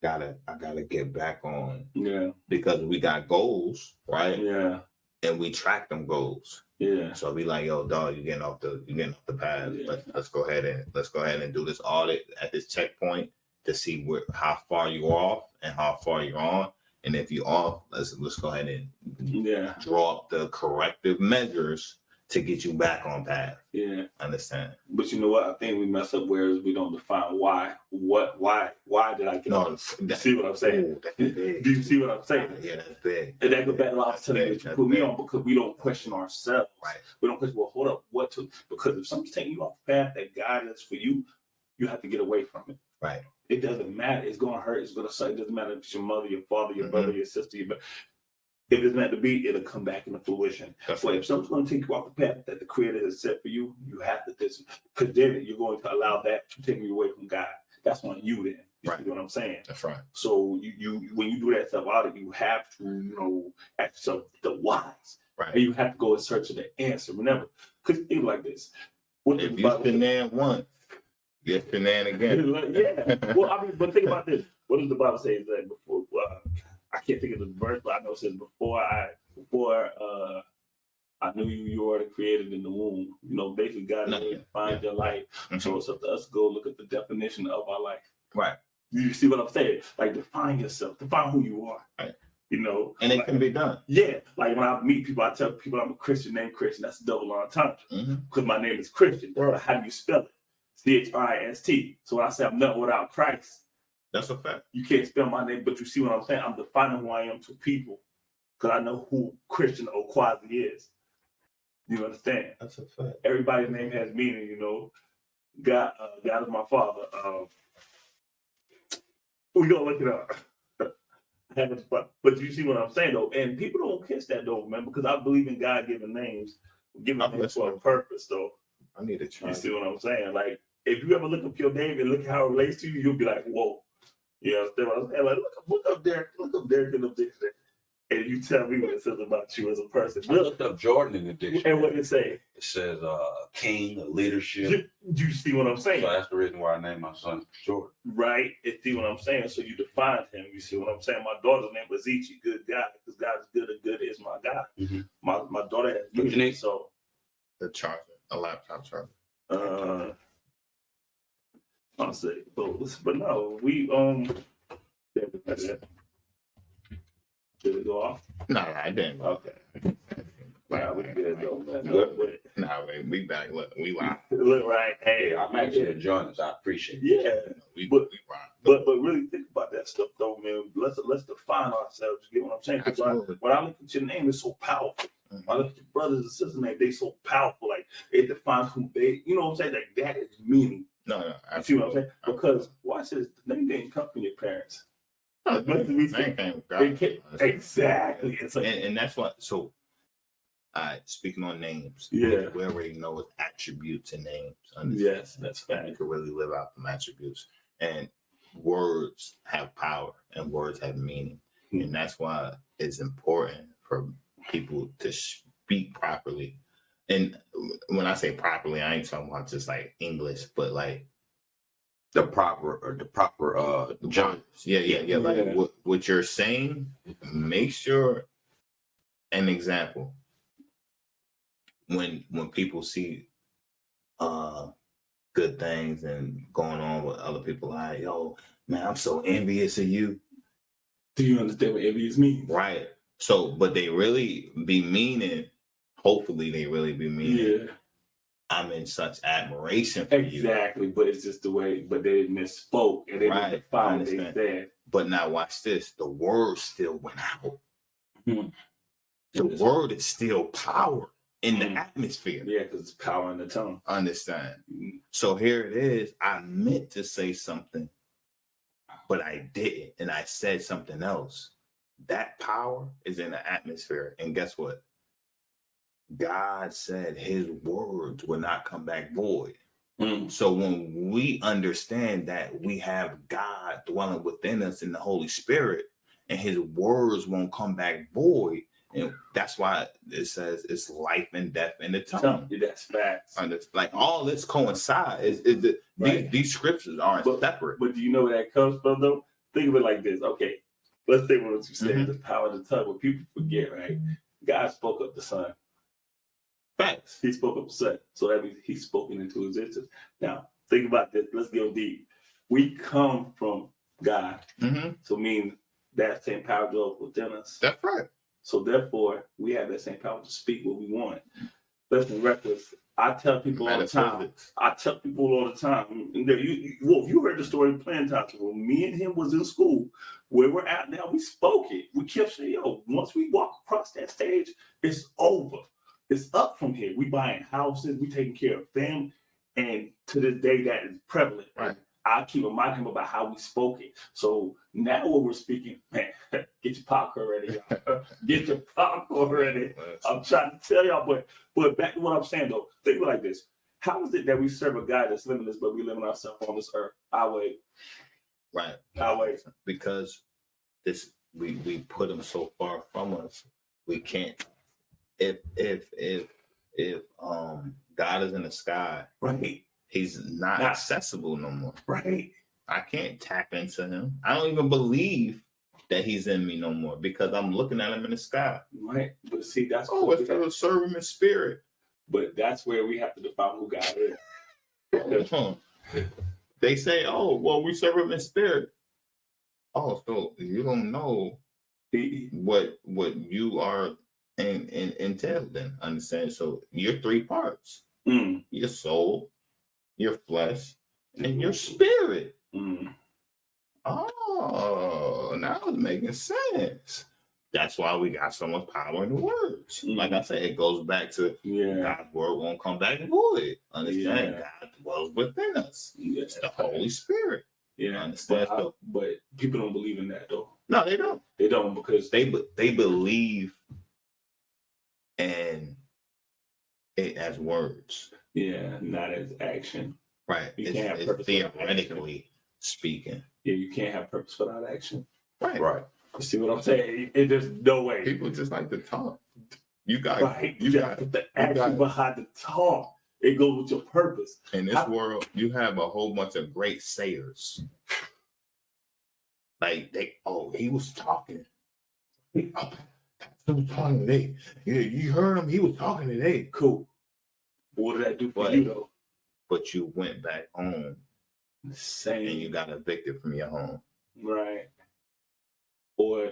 I gotta get back on. Yeah. Because we got goals, right? Yeah. And we track them goals. Yeah. So be like, yo, dog, you're getting off the path. Yeah. Let's go ahead and do this audit at this checkpoint to see how far you're off and how far you're on. And if you're off, let's go ahead and draw up the corrective measures to get you back on path. Yeah. Understand? But you know what? I think we mess up where we don't define why. Why did I get No, you see what I'm saying? Ooh, that's big. Do you see what I'm saying? Yeah, that's big. And that goes back to what I was telling you that you put me on because we don't question ourselves. Right. We don't question, well, hold up, what to? Because if something's taking you off the path that God is for you, you have to get away from it. Right. It doesn't matter. It's going to hurt. It's going to suck. It doesn't matter if it's your mother, your father, your brother, your sister. If it's meant to be, it'll come back into fruition. That's But if something's going to take you off the path that the Creator has set for you, you have to because then you're going to allow that to take you away from God. That's on you then. You see what I'm saying? That's right. So you when you do that stuff out of it, you have to ask yourself the whys. Right. And you have to go in search of the answer. Remember, because think like this. If you shenan once, get shenan again. Yeah. Well, I mean, but think about this. What does the Bible say? Is that before I can't think of the verse, but I know it says before I knew you were created in the womb. Basically God defined your life. So it's up to us to go look at the definition of our life. Right. You see what I'm saying? Like define yourself, define who you are. Right. And it can be done. Yeah. Like when I meet people, I tell people I'm a Christian named Christian. That's a double entendre. Because my name is Christian. Right. How do you spell it? Christ. So when I say I'm nothing without Christ, that's a fact. You can't spell my name, but you see what I'm saying? I'm defining who I am to people because I know who Christian or Quasi is. You understand? That's a fact. Everybody's name has meaning, God is my father. We gonna look it up. But you see what I'm saying though, and people don't catch that though, man, because I believe in God giving names for a purpose though. I need to try. You see what I'm saying? Like if you ever look up your name and look how it relates to you, you'll be like, whoa. You understand what I'm saying? Like look up Derek in the dictionary. And you tell me what it says about you as a person. I looked up Jordan in the dictionary. And what did it say? It says king, leadership. You see what I'm saying? So that's the reason why I named my son Jordan. Right. You see what I'm saying? So you defined him. You see what I'm saying? My daughter's name was Ichi, good God, because God is good and good is my God. Mm-hmm. My daughter has good. So the charger, a laptop charger. I'll say, but no, we Did it go off? No, I didn't. Okay. Wow, we good though, man. Nah, man, we back. Look, we live. Look right. Hey, I'm actually enjoying this. I appreciate it. Yeah. We rock. But Really think about that stuff though, man. Let's define ourselves. You get what I'm saying? Absolutely. When I look at your name, it's so powerful. When I look at your brothers and sisters' name, they so powerful. Like it defines who they. You know what I'm saying? Like that is meaning. No. You see what I'm saying? Because watch this. The name didn't come from your parents. Exactly. It's like, and that's what. So, speaking on names, yeah, we already know it's attributes and names. Yes, that's fact. You can really live out them attributes, and words have power, and words have meaning, and that's why it's important for people to speak properly. And when I say properly, I ain't talking about just like English, but like the proper John. Yeah. Like what you're saying, make sure. An example. When people see good things and going on with other people, like, yo, man, I'm so envious of you. Do you understand what envious means? Right. So, but they really be meaning, hopefully they really be meaning, I'm in such admiration for you. Exactly, but it's just the way, but they misspoke and they didn't define what they said. But now watch this, the word still went out. The word is still power in the atmosphere. Yeah, because it's power in the tongue. Understand? So here it is. I meant to say something, but I didn't, and I said something else. That power is in the atmosphere, and guess what? God said his words will not come back void. So when we understand that we have God dwelling within us in the Holy Spirit, and his words won't come back void, and that's why it says it's life and death in the tongue. That's facts. Like all this coincides. These scriptures aren't separate. But do you know where that comes from, though? Think of it like this. Okay, let's think of what you said. The power of the tongue. What people forget, right? God spoke up the sun. Facts. He spoke up the sun. So that means he's spoken into existence. Now, think about this. Let's go deep. We come from God. So it means that same power dwells within us. That's right. So therefore, we have that same power to speak what we want. Listen, Reckless. I tell people all the time. You heard the story plenty of times. When me and him was in school, where we're at now, we spoke it. We kept saying, yo, once we walk across that stage, it's over. It's up from here. We buying houses, we taking care of them. And to this day, that is prevalent. Right. I keep reminding him about how we spoke it. So now when we're speaking, man, get your popcorn ready, y'all. Get your popcorn ready. I'm trying to tell y'all, but back to what I'm saying though, think of it like this. How is it that we serve a God that's limitless, but we live in ourselves on this earth? Our way. Right. Our way. Because we put him so far from us, we can't. If God is in the sky, right, he's not accessible no more. Right. I can't tap into him. I don't even believe that he's in me no more because I'm looking at him in the sky. Right. But see, that's it's to serve him in spirit. But that's where we have to define who God is. They say, oh, well, we serve him in spirit. Oh, so you don't know what you are entail then. Understand? So you're three parts. Your soul, your flesh, and your spirit. Oh, now it's making sense. That's why we got so much power in the words. Like I said, it goes back to God's word won't come back void. Understand? God dwells within us. It's the Holy Spirit. Yeah. Understand? But people don't believe in that though. No, they don't. They don't because they believe in it as words. Yeah, not as action. Right. It's theoretically speaking. Yeah, you can't have purpose without action. Right. You see what I'm saying? There's no way. People just like to talk. You got the action behind the talk. It goes with your purpose. In this world, you have a whole bunch of great sayers. Like he was talking. He was talking today. Yeah, you heard him. He was talking today. Cool. What did that do for you though? But you went back home. Same. And you got evicted from your home. Right. Or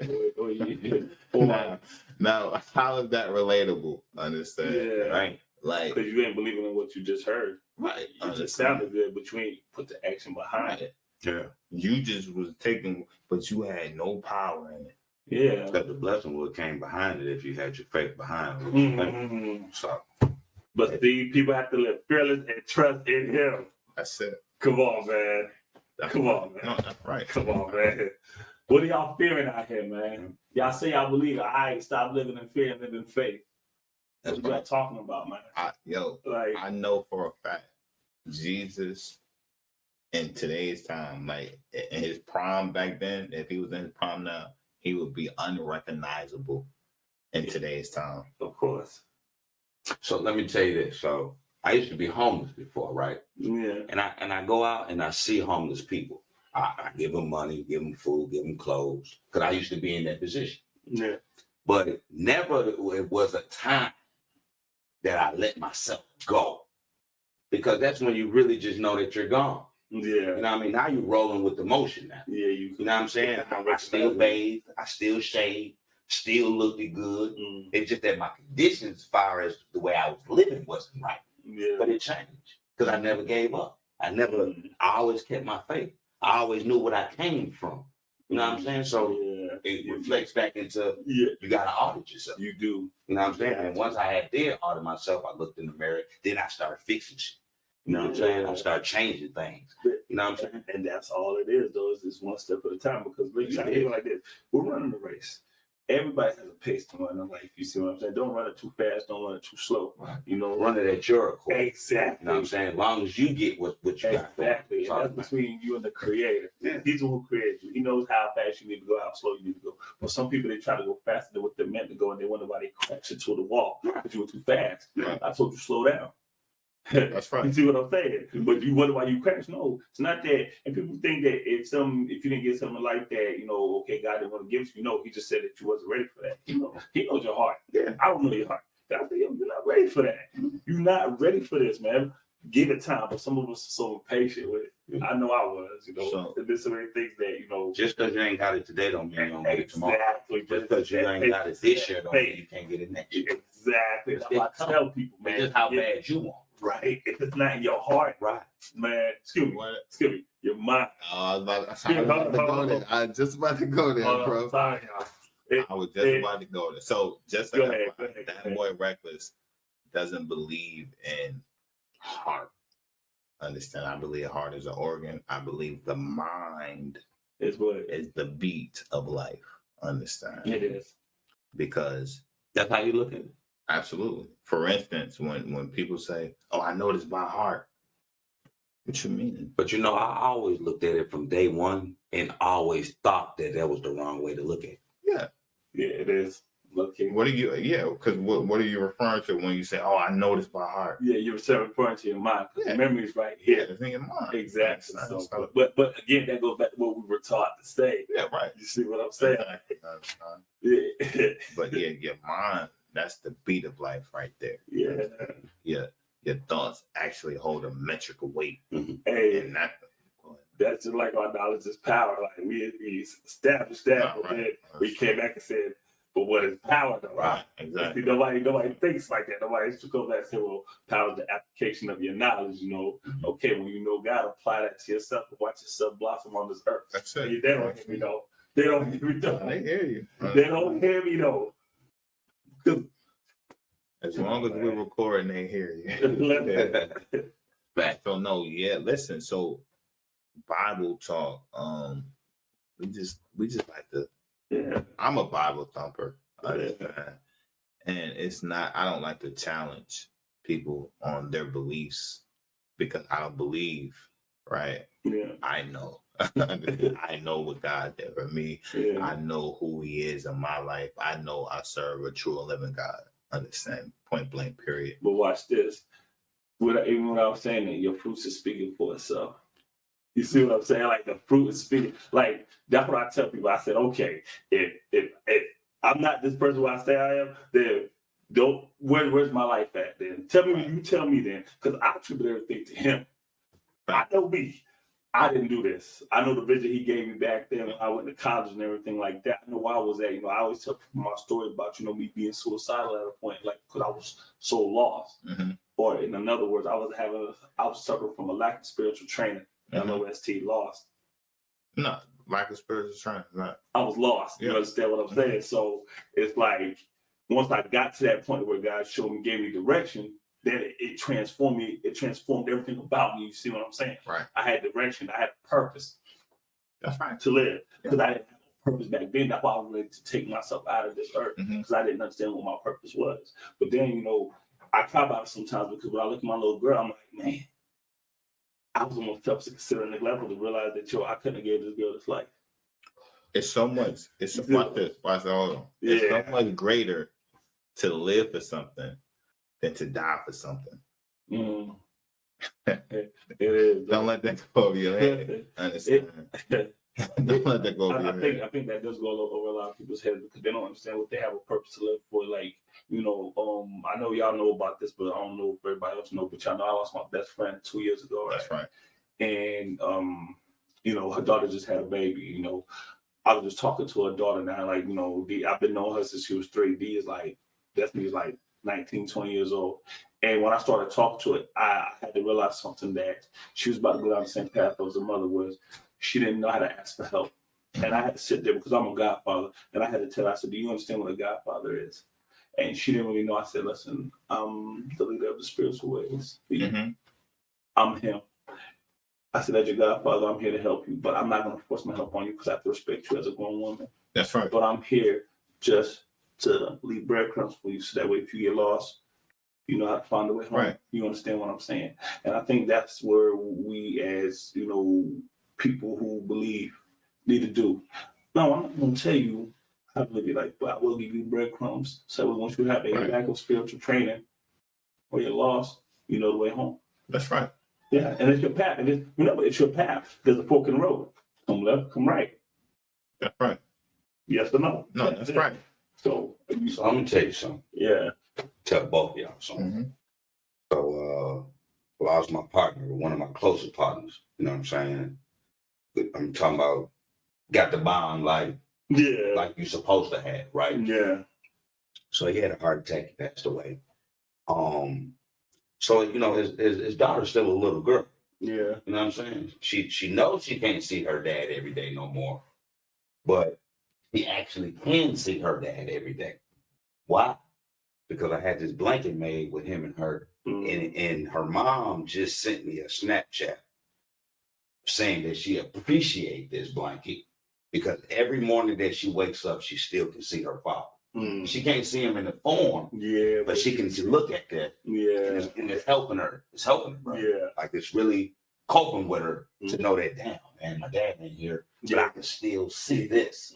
now, how is that relatable? Understand? Yeah. Right. Like, because you ain't believing in what you just heard. Right. It just sounded good, but you ain't put the action behind it. Yeah. You just was taking, but you had no power in it. Yeah. Because the blessing would have came behind it if you had your faith behind it. So. But see, people have to live fearless and trust in him. That's it. Come on, man. Come on, man. No, that's right. Come on, man. What are y'all fearing out here, man? Y'all say y'all believe it. I stop living in fear and live in faith. That's what y'all talking about, man. I know for a fact, Jesus in today's time, like in his prime back then, if he was in his prime now, he would be unrecognizable in today's time. Of course. So let me tell you this. So I used to be homeless before, right? Yeah. And I go out and I see homeless people. I give them money, give them food, give them clothes, because I used to be in that position. Yeah. But never it was a time that I let myself go, because that's when you really just know that you're gone. Yeah. You know what I mean? Now you're rolling with the motion now. Yeah. You know what I'm saying? I still bathe, I still shave, still looking good. It's just that my conditions as far as the way I was living wasn't right. Yeah. But it changed because I never gave up. I always kept my faith. I always knew what I came from. You know what I'm saying? So it reflects back into you got to audit yourself. You do. You know what I'm saying? And once I did audit myself, I looked in the mirror. Then I started fixing shit. You know what I'm saying? I started changing things. You know what I'm saying? And that's all it is, though. Is just one step at a time. Because look, you like this. We're running the race. Everybody has a pace to run in life. You see what I'm saying? Don't run it too fast. Don't run it too slow. You know, run it at your course. Exactly. You know what I'm saying? As long as you get what you got. Exactly. And that's between you and the creator. Yeah. He's the one who created you. He knows how fast you need to go, how slow you need to go. But some people, they try to go faster than what they're meant to go, and they wonder why they crash into the wall because you were too fast. Right. I told you slow down. That's right. You see what I'm saying? But you wonder why you crash. No, it's not that. And people think that if you didn't get something like that, okay, God didn't want to give it to you. No, he just said that you wasn't ready for that. He knows your heart. Yeah. I don't know your heart. God said, you're not ready for that. You're not ready for this, man. Give it time. But some of us are so impatient with it. I know I was. There's so many things that Just because you ain't got it today don't mean you don't get it tomorrow. Exactly. Just because you ain't got it this year don't mean you can't get it next year. Exactly. That's what I tell people, man. It's just how bad you want. Right. If it's not in your heart, right, man. Excuse me. Your mind. I was about to go there. I was just about to go there, bro. Sorry, y'all. I was just about to go there. So just go like ahead. that boy Reckless doesn't believe in heart. Understand? I believe heart is an organ. I believe the mind is the beat of life. Understand? It is. Because that's how you look at it. Absolutely. For instance, when people say, "Oh, I know this by heart," what you mean? But I always looked at it from day one and always thought that was the wrong way to look at it. Yeah. Yeah, it is. Okay. What are you? Yeah, because what are you referring to when you say, "Oh, I know this by heart"? Yeah, you're referring to your mind because the memory is right here. Yeah, it's in your mind. Exactly. But again, that goes back to what we were taught to say. Yeah, right. You see what I'm saying? Yeah. But yeah, your mind. That's the beat of life right there. Yeah. Yeah. Your thoughts actually hold a metrical weight. Mm-hmm. Hey, and that's just like our knowledge is power. Like we established that, but then we came back and said, "But what is power, though?" Right. Exactly. See, nobody thinks like that. Nobody used to go back and say, "Well, power is the application of your knowledge." Mm-hmm. Okay, when you know God, apply that to yourself and watch yourself blossom on this earth. That's it. They don't hear me though. They don't hear me though. They hear you. They don't hear me though. As long as we record and they hear you. So no, yeah, listen, so Bible talk, we just like to I'm a Bible thumper. And it's not, I don't like to challenge people on their beliefs because I don't believe, right? Yeah. I know. I know what God did for me. Yeah. I know who he is in my life. I know I serve a true and living God. Understand? Point blank, period. But watch this. Even when I was saying that, your fruits is speaking for itself. You see what I'm saying? Like the fruit is speaking. Like that's what I tell people. I said, okay, if I'm not this person who I say I am, then where's my life at? Then tell me. You tell me then, because I attribute everything to him. I know me. I didn't do this. I know the vision he gave me back then when I went to college and everything like that. I know where I was at. I always tell people my story about, me being suicidal at a point, like, because I was so lost. Mm-hmm. Or in other words, I was suffering from a lack of spiritual training. LOST, lost. No, lack of spiritual training. Right. I was lost. You understand what I'm saying? So it's like, once I got to that point where God showed me, gave me direction, then it transformed me. It transformed everything about me. You see what I'm saying? Right. I had direction. I had purpose. That's right. To live. Because I didn't have a purpose back then. That's why I was ready to take myself out of this earth. Because I didn't understand what my purpose was. But then, I cry about it sometimes because when I look at my little girl, I'm like, man, I was almost tough to consider neglect to realize that, I couldn't have gave this girl this life. It's so much. It's hold on. Yeah. It's so much greater to live for something than to die for something. Mm. It is. Don't let that go over your head. Understand? Don't let that go over your head. I think that does go over a lot of people's heads because they don't understand what they have a purpose to live for. Like, I know y'all know about this, but I don't know if everybody else knows. But y'all know I lost my best friend 2 years ago. Right? That's right. And her daughter just had a baby. I was just talking to her daughter now. Like, I've been knowing her since she was 3. D is like 19, 20 years old. And when I started talking to her, I had to realize something, that she was about to go down the same path as her mother was. She didn't know how to ask for help. And I had to sit there because I'm a godfather. And I had to tell her, I said, do you understand what a godfather is? And she didn't really know. I said, listen, I'm the leader of the spiritual ways. Mm-hmm. I'm him. I said, as your godfather, I'm here to help you. But I'm not going to force my help on you because I have to respect you as a grown woman. That's right. But I'm here just to leave breadcrumbs for you so that way if you get lost, you know how to find a way home. Right. You understand what I'm saying? And I think that's where we as, people who believe need to do. No, I'm not going to tell you how to live your life, but I will give you breadcrumbs. So once you have a lack of spiritual training or you're lost, you know the way home. That's right. Yeah, and it's your path. And it's your path. There's a fork in the road. Come left, come right. That's right. Yes or no? No, that's right. So I'm going to tell you something. Yeah. Tell both of y'all something. Mm-hmm. So lost my partner, one of my closest partners. You know what I'm saying? I'm talking about got the bond like you're supposed to have, right? Yeah. So he had a heart attack. He passed away. So his daughter's still a little girl. Yeah. You know what I'm saying? She knows she can't see her dad every day no more, but she actually can see her dad every day. Why? Because I had this blanket made with him and her, and her mom just sent me a Snapchat saying that she appreciates this blanket because every morning that she wakes up, she still can see her father. She can't see him in the form, but she can look at that, and it's helping her. It's helping her, bro. Yeah, like it's really coping with her to know that, damn, man, my dad ain't here, but I can still see this.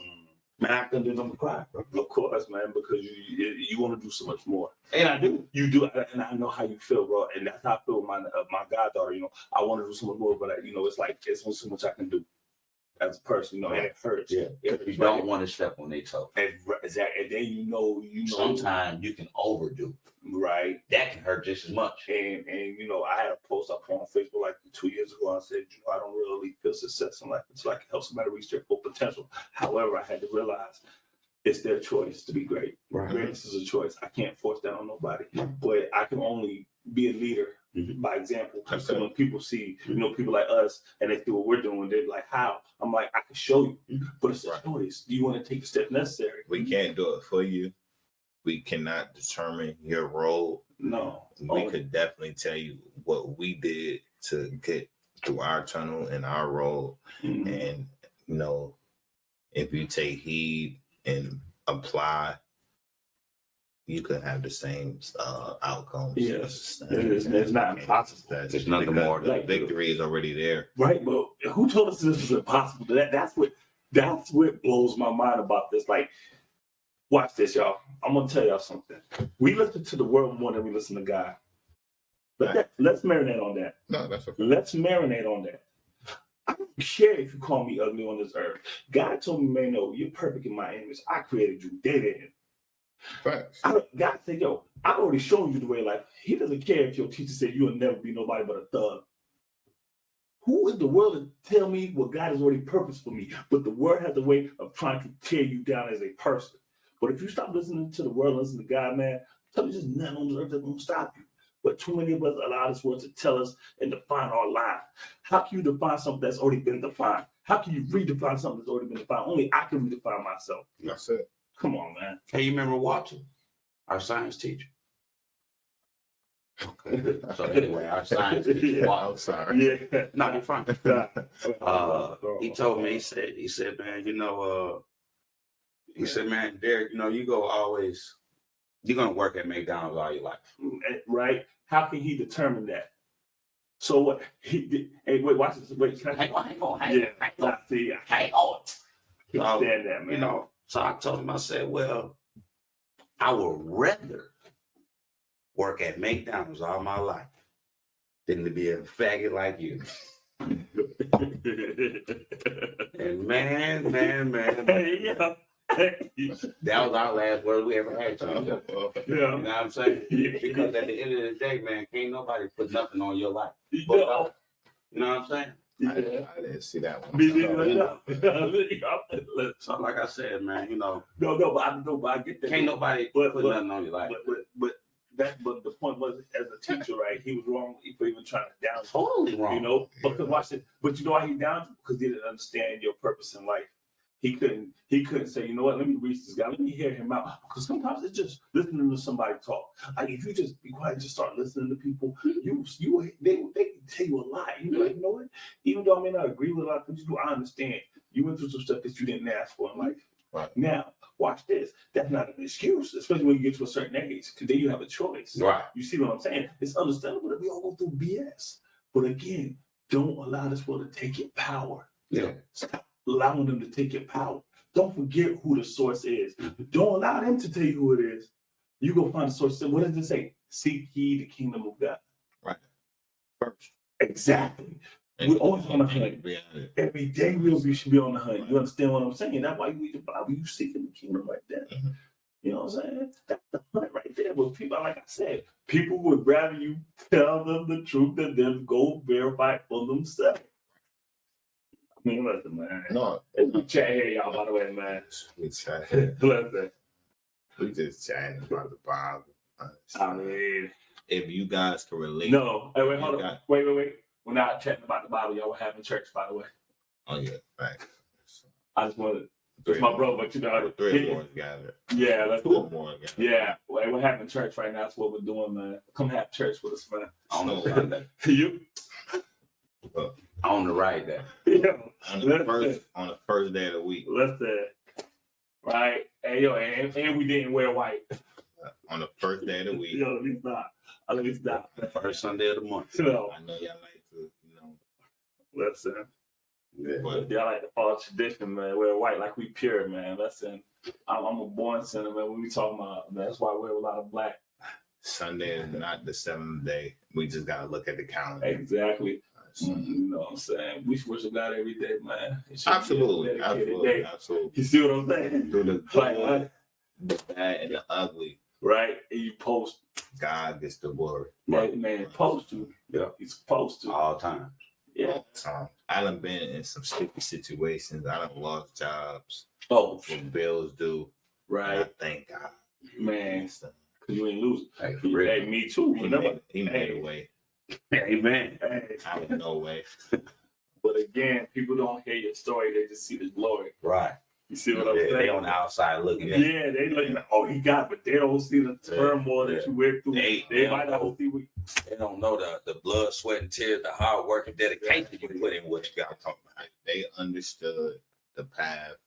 Man, I couldn't do nothing but cry, bro. Of course, man, because you want to do so much more, and I do. You do, and I know how you feel, bro. And that's how I feel with my goddaughter. You know, I want to do so much more, but it's like it's only so much I can do as a person, and it hurts. Yeah, you don't want to step on their toes. Exactly, and then you know. Sometimes you can overdo. Right, that can hurt just as much. And I had a post up on Facebook like 2 years ago. I said, I don't really feel success in life until I can help somebody reach their full potential. However, I had to realize it's their choice to be great. Right. Greatness is a choice. I can't force that on nobody, but I can only be a leader by example. So when people see, people like us, and they see what we're doing, they're like, "How?" I'm like, "I can show you, but it's a choice. Do you want to take the step necessary?" We can't do it for you. We cannot determine your role. No. We could definitely tell you what we did to get through our tunnel and our road. And, if you take heed and apply, you could have the same outcomes. Yes. It's not impossible. There's nothing more. The victory is already there. Right, but who told us this was impossible? That's what blows my mind about this. Like, watch this, y'all. I'm gonna tell y'all something. We listen to the world more than we listen to God. Let's marinate on that. No, that's okay. Let's marinate on that. I don't care if you call me ugly on this earth. God told me, man, no, you're perfect in my image. I created you. They didn't. Facts. God said, yo, I've already shown you the way of life. He doesn't care if your teacher said you'll never be nobody but a thug. Who in the world to tell me what God has already purposed for me? But the world has a way of trying to tear you down as a person. But if you stop listening to the world, listen to God, man, tell me there's nothing on the earth that's going to stop you. But too many of us allow this world to tell us and define our life. How can you define something that's already been defined? How can you redefine something that's already been defined? Only I can redefine myself. That's it. Come on, man. Hey, you remember Walter, our science teacher? Okay. So anyway, our science teacher, Walter. I'm sorry. Yeah. No, you're fine. He told me, he said, man, he said, man, Derek, you're going to work at McDonald's all your life. Right? How can he determine that? So what he did? Hey, wait, watch this. Wait, hang on. Hang on. See, hang on. Understand that, man. So I told him, I said, well, I would rather work at McDonald's all my life than to be a faggot like you. And man. Yeah. That was our last word we ever had. Yeah. You know what I'm saying? Because at the end of the day, man, can't nobody put nothing on your life. No. You know what I'm saying? I didn't see that one. So like I said, man, No, but I get that. Can't nobody put nothing on your life. But the point was, as a teacher, right? He was wrong for even trying to down. Totally wrong. Because watch it. But you know why he down? Because he didn't understand your purpose in life. He couldn't say, you know what, let me reach this guy, let me hear him out. Because sometimes it's just listening to somebody talk. Like if you just be quiet, just start listening to people, they can tell you a lot. You be like, you know what? Even though I may not agree with a lot of things you do, I understand. You went through some stuff that you didn't ask for in life. Right. Now, watch this. That's not an excuse, especially when you get to a certain age, because then you have a choice. Right. You see what I'm saying? It's understandable that we all go through BS. But again, don't allow this world to take your power. Yeah. Stop allowing them to take your power. Don't forget who the source is. Don't allow them to tell you who it is. You go find the source. What does it say? Seek ye the kingdom of God. Right. First. Exactly. We're always on the hunt. Every day we should be on the hunt. Right. You understand what I'm saying? That's why you read the Bible. You seeking the kingdom right there. You know what I'm saying? That's the hunt right there. but people, like I said, people would rather you tell them the truth than them go verify it for themselves. I mean, listen, man. No, We chat here, y'all, by the way, man. we chat. Listen. We just chatting about the Bible. I mean, if you guys can relate. No. Hey, wait, hold on. Wait. We're not chatting about the Bible, y'all. We're having church, by the way. Oh, yeah. Right. I just wanted it's my brother, but you know. 3 or more together. Yeah, let's 2 or more together. Yeah. Well, we're having church right now. That's what we're doing, man. Come have church with us, man. On the right day. You? On the right day. Yeah. On the first day of the week. Let's right. Hey, yo, and we didn't wear white. On the first day of the week. Yo, let me stop. First Sunday of the month. No. I know y'all like to, Listen. Yeah. But y'all like to follow tradition, man. Wear white like we pure, man. Listen. I'm a born sinner, man. When we talking about, man, that's why I wear a lot of black. Sunday is not the 7th day. We just gotta look at the calendar. Exactly. You know what I'm saying? We should worship God every day, man. Absolutely. You see what I'm saying? Through the good, the bad, and the ugly. Right? And you post. God gets the glory. Right, man. Supposed to. Yeah. He's supposed to. All time. Yeah. I done been in some sticky situations. I done lost jobs. Oh. When bills due. Right. I thank God. Man. Because you ain't losing. Hey, me too. He made a way. Amen. Hey. I was no way. But again, people don't hear your story. They just see the glory. Right. You see what I'm saying? They on the outside looking at Yeah, they looking like, oh, he got it, but they don't see the turmoil that you went through. They might not see what they don't know the blood, sweat, and tears, the hard work and dedication you put in what you got. They understood the path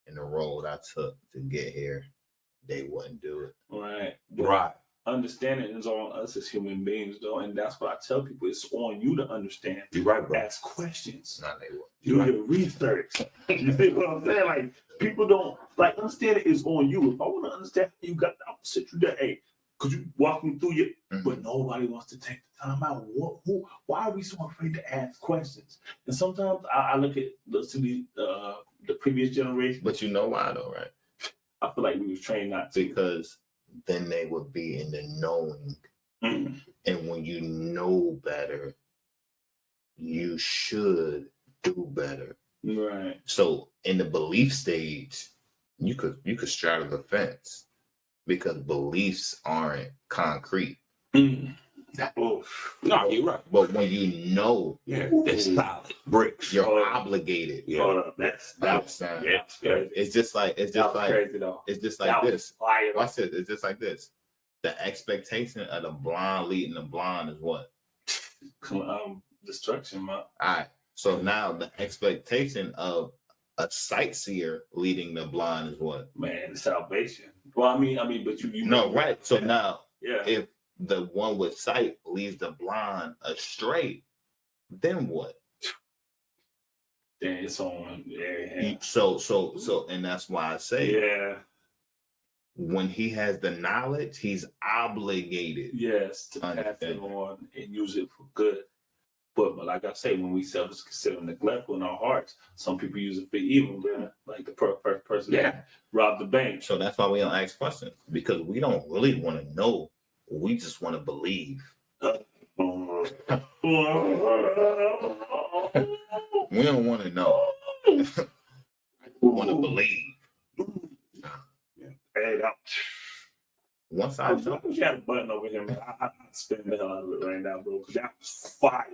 and the road I took to get here. They wouldn't do it. Right. Right. Understanding is on us as human beings, though, and that's what I tell people. It's on you to understand. You're right, bro. Ask questions. No, they wouldn't. Do your research. You see what I'm saying? Like, people don't, like, understand it is on you. If I want to understand, you got to sit you there. Hey, could you walk me through it? But nobody wants to take the time out. Why are we so afraid to ask questions? And sometimes I look at the previous generation. But you know why, though, right? I feel like we was trained not to. Because then they would be in the knowing. And when you know better, you should do better. Right. So in the belief stage, you could straddle the fence because beliefs aren't concrete. No, you're right. But when you know, it's solid bricks. You're obligated. Yeah. Hold up. That's it's just like crazy though. It's just like this. Fire. Watch this. It's just like this. The expectation of the blind leading the blind is what? Destruction, man. All right. So now the expectation of a sightseer leading the blind is what? Man, salvation. Well, I mean, but you know, right? So now, yeah, if the one with sight leads the blind astray, then what? Then it's on. Yeah. So, and that's why I say, yeah, when he has the knowledge, he's obligated. Yes, to pass it on and use it for good. But like I say, when we self-consider neglectful in our hearts, some people use it for evil, man. Like the first person that robbed the bank. So that's why we don't ask questions, because we don't really want to know. We just want to believe. We don't want to know. We want to believe. Hey, once I know, you had a button over here, man. I'm spinning the hell out of it right now, bro. Because that was fire.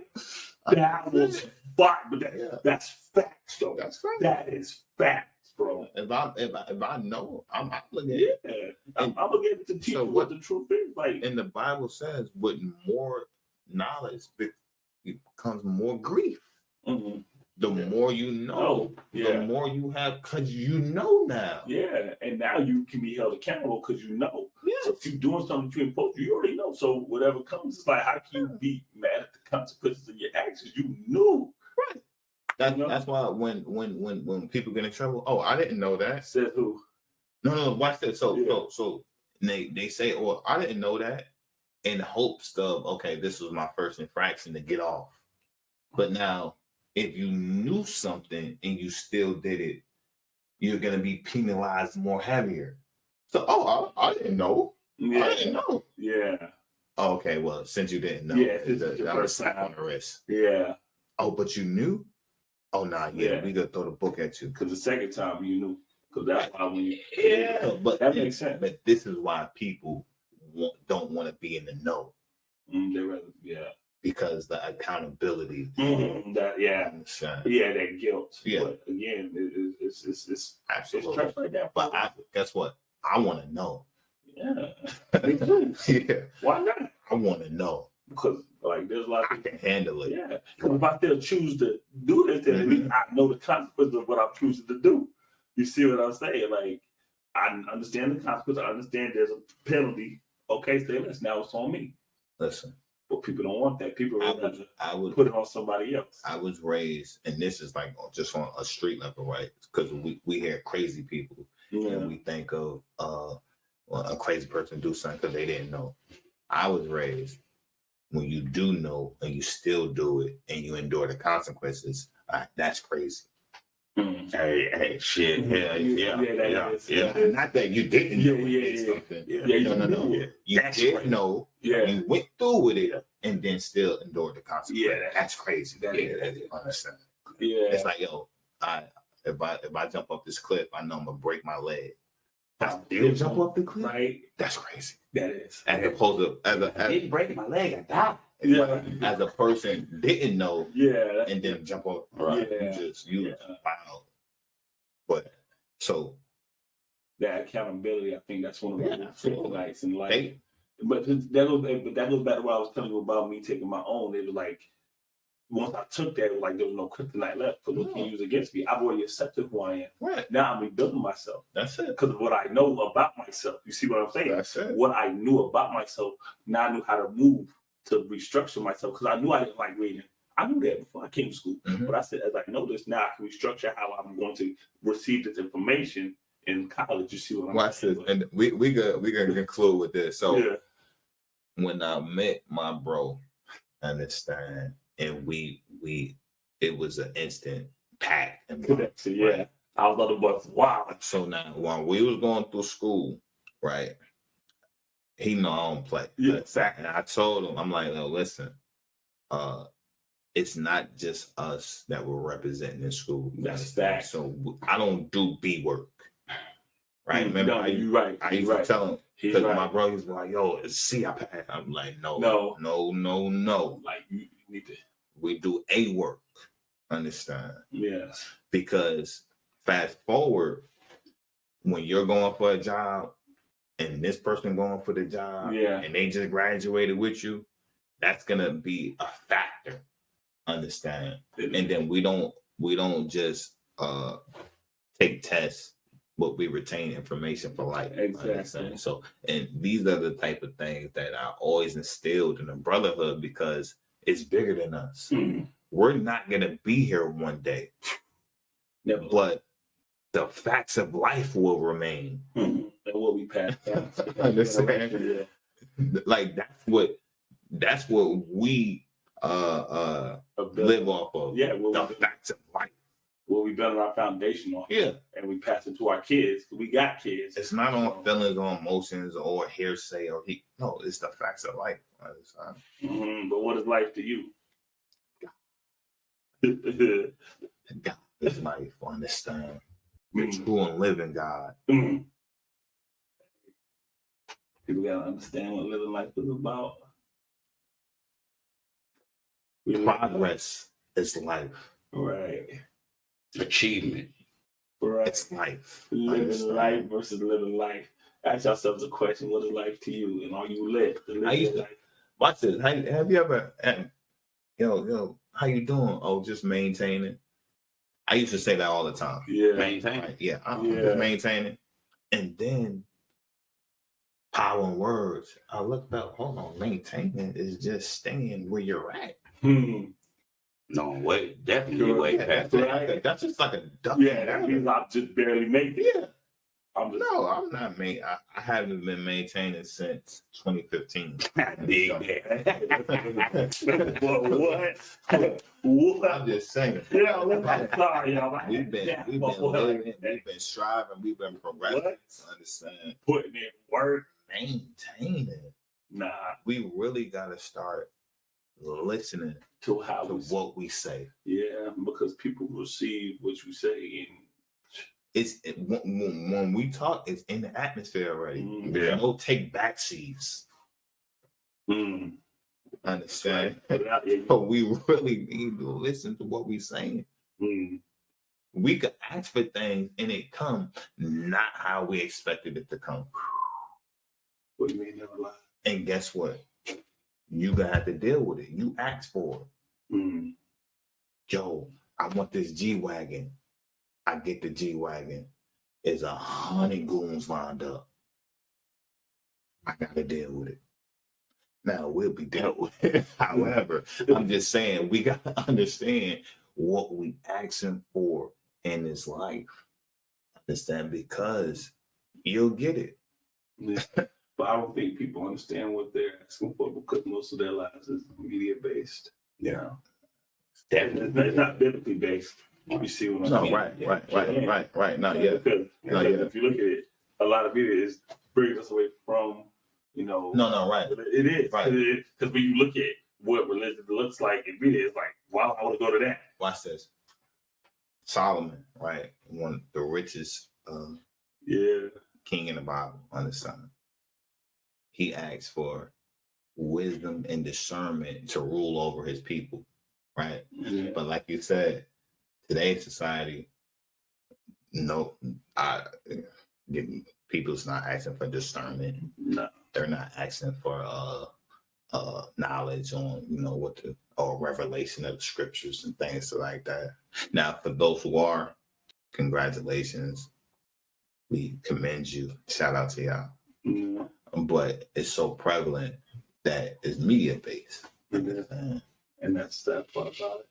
That was fire. But that's facts, though. That's right. That is facts, bro. If I know, I'm obligated. Yeah, I'm obligated to teach you what the truth is. Like, and the Bible says, with more knowledge becomes more grief. Mm-hmm. The more you know, the more you have, because you know now. Yeah, and now you can be held accountable because you know. Yes. So if you're doing something you ain't supposed to, you already know. So whatever comes, it's like, how can you be mad at the consequences of your actions? You knew. Right. That's why when people get in trouble, oh, I didn't know that. Said who? No, watch this. So they say, oh, I didn't know that, in hopes of, okay, this was my first infraction to get off. But now, if you knew something and you still did it, you're going to be penalized more heavier. So, I didn't know. Yeah. I didn't know. Yeah. Oh, okay, well, since you didn't know, Yeah, since it's your that was first slap time. on the wrist. Yeah. Oh, but you knew? Oh, nah, Yeah. we gonna throw the book at you. Because the second time you knew. Because that's why when you. Yeah, but that makes sense. But this is why people don't want to be in the know. They rather, yeah. Because the accountability. That, yeah. Yeah, that guilt. Yeah. But again, it's absolutely. It's right there. But guess what? I want to know. Yeah. Me too. Yeah. Why not? I want to know. Because like there's a lot of I can handle it. Yeah. Because if I still choose to do this, then at least I know the consequences of what I'm choosing to do. You see what I'm saying? Like I understand the consequences. I understand there's a penalty. Okay, say less. Now it's on me. Listen. But people don't want that. People I would put it on somebody else. I was raised, and this is like just on a street level, right? Because we hear crazy people, and we think of a crazy person do something because they didn't know. I was raised when you do know and you still do it and you endure the consequences. That's crazy. Hey, shit. Yeah. Not that you didn't know something. No. You did know. Yeah. You went through with it and then still endured the consequences. Yeah, that's crazy. That is. Understand. Yeah. It's like, yo, if I jump off this cliff, I know I'm gonna break my leg. I still jump off the cliff. Right. That's crazy. That is. As opposed to I didn't break my leg, I died. Yeah. As a person didn't know. Yeah. And then jump off. Right. Yeah. You wow. But so that accountability, I think that's one of the kryptonites in life. But that goes back to what I was telling you about me taking my own. It was like once I took that, it was like there was no kryptonite left because what can you use against me? I've already accepted who I am. Right. Now I'm rebuilding myself. That's it. Because of what I know about myself. You see what I'm saying? That's it. What I knew about myself, now I knew how to move to restructure myself because I knew I didn't like reading. I knew that before I came to school. Mm-hmm. But I said, as I know this, now I can restructure how I'm going to receive this information in college. You see what I'm saying? Watch this. And we gonna conclude with this. So when I met my bro, understand, and it was an instant pack and connection. Yeah. Right? I was on the bus. Wow. So now while we was going through school, right? He know I don't play. Yeah. Exactly. And I told him, I'm like, no, listen, it's not just us that we're representing in school. That's that. So I don't do B work. Right? Remember, I used to tell him, because my bro was like, yo, it's C I pass. I'm like, no. Like, you need to. We do A work. Understand? Yes. Because fast forward, when you're going for a job and this person going for the job and they just graduated with you, that's going to be a factor. Understand? And then we don't just take tests, but we retain information for life. Exactly. Understand? So, and these are the type of things that I always instilled in the brotherhood because it's bigger than us. Mm-hmm. We're not gonna be here one day, but the facts of life will remain. Mm-hmm. And what we pass down. Understand? Like that's what we live off of. Yeah, the facts of life. What we build our foundation on. Yeah. And we pass it to our kids. We got kids. It's not on feelings or emotions or hearsay or no, it's the facts of life. Mm-hmm. But what is life to you? God is life, understand. The true and living God. Mm-hmm. People gotta understand what living life is about. Progress is life. Right. Achievement. Right. It's life. Living life versus living life. Ask yourselves a question: what is life to you, and are you lit to live your life? Watch this. Have you ever, yo, how you doing? Oh, just maintaining. I used to say that all the time. Yeah, maintaining. Right? Yeah, I'm just maintaining. And then power and words. I looked up. Hold on, maintaining is just staying where you're at. No, definitely way past that. That's just like a duck. Yeah, that means I'm just barely making it. Yeah. I'm not I haven't been maintaining since 2015. Big What? I'm just saying. Yeah, I'm sorry, y'all. We've been living, we've been striving, we've been progressing. Understand? Putting in work. maintain it. Nah. We really gotta start listening To how to what we say. Yeah, because people receive what you say, and When we talk, it's in the atmosphere already. Yeah. No take back seats. Understand? Right. But we really need to listen to what we're saying. We could ask for things and it come not how we expected it to come. What do you mean never lie? And guess what? You gonna have to deal with it. You asked for it. Yo, I want this G-Wagon. I get the G-Wagon. There's 100 goons lined up. I gotta deal with it. Now we'll be dealt with it. However, I'm just saying we gotta understand what we asking for in this life. Understand? Because you'll get it. Yeah. But I don't think people understand what they're asking for because most of their lives is media based. Yeah. Definitely. It's not biblically based. You see what I'm saying? Right. Not yet. Because if you look at it, a lot of it is bringing us away from, No, right. It is. Right. Because when you look at what religion looks like, it really is like, wow, I want to go to that. Watch this. Solomon, right? One of the richest king in the Bible, understand? He asked for wisdom and discernment to rule over his people, right? Yeah. But like you said, today's society, people's not asking for discernment. No. They're not asking for knowledge on or revelation of the scriptures and things like that. Now, for those who are, congratulations. We commend you. Shout out to y'all. Yeah. But it's so prevalent that it's media based. And that's that part about it.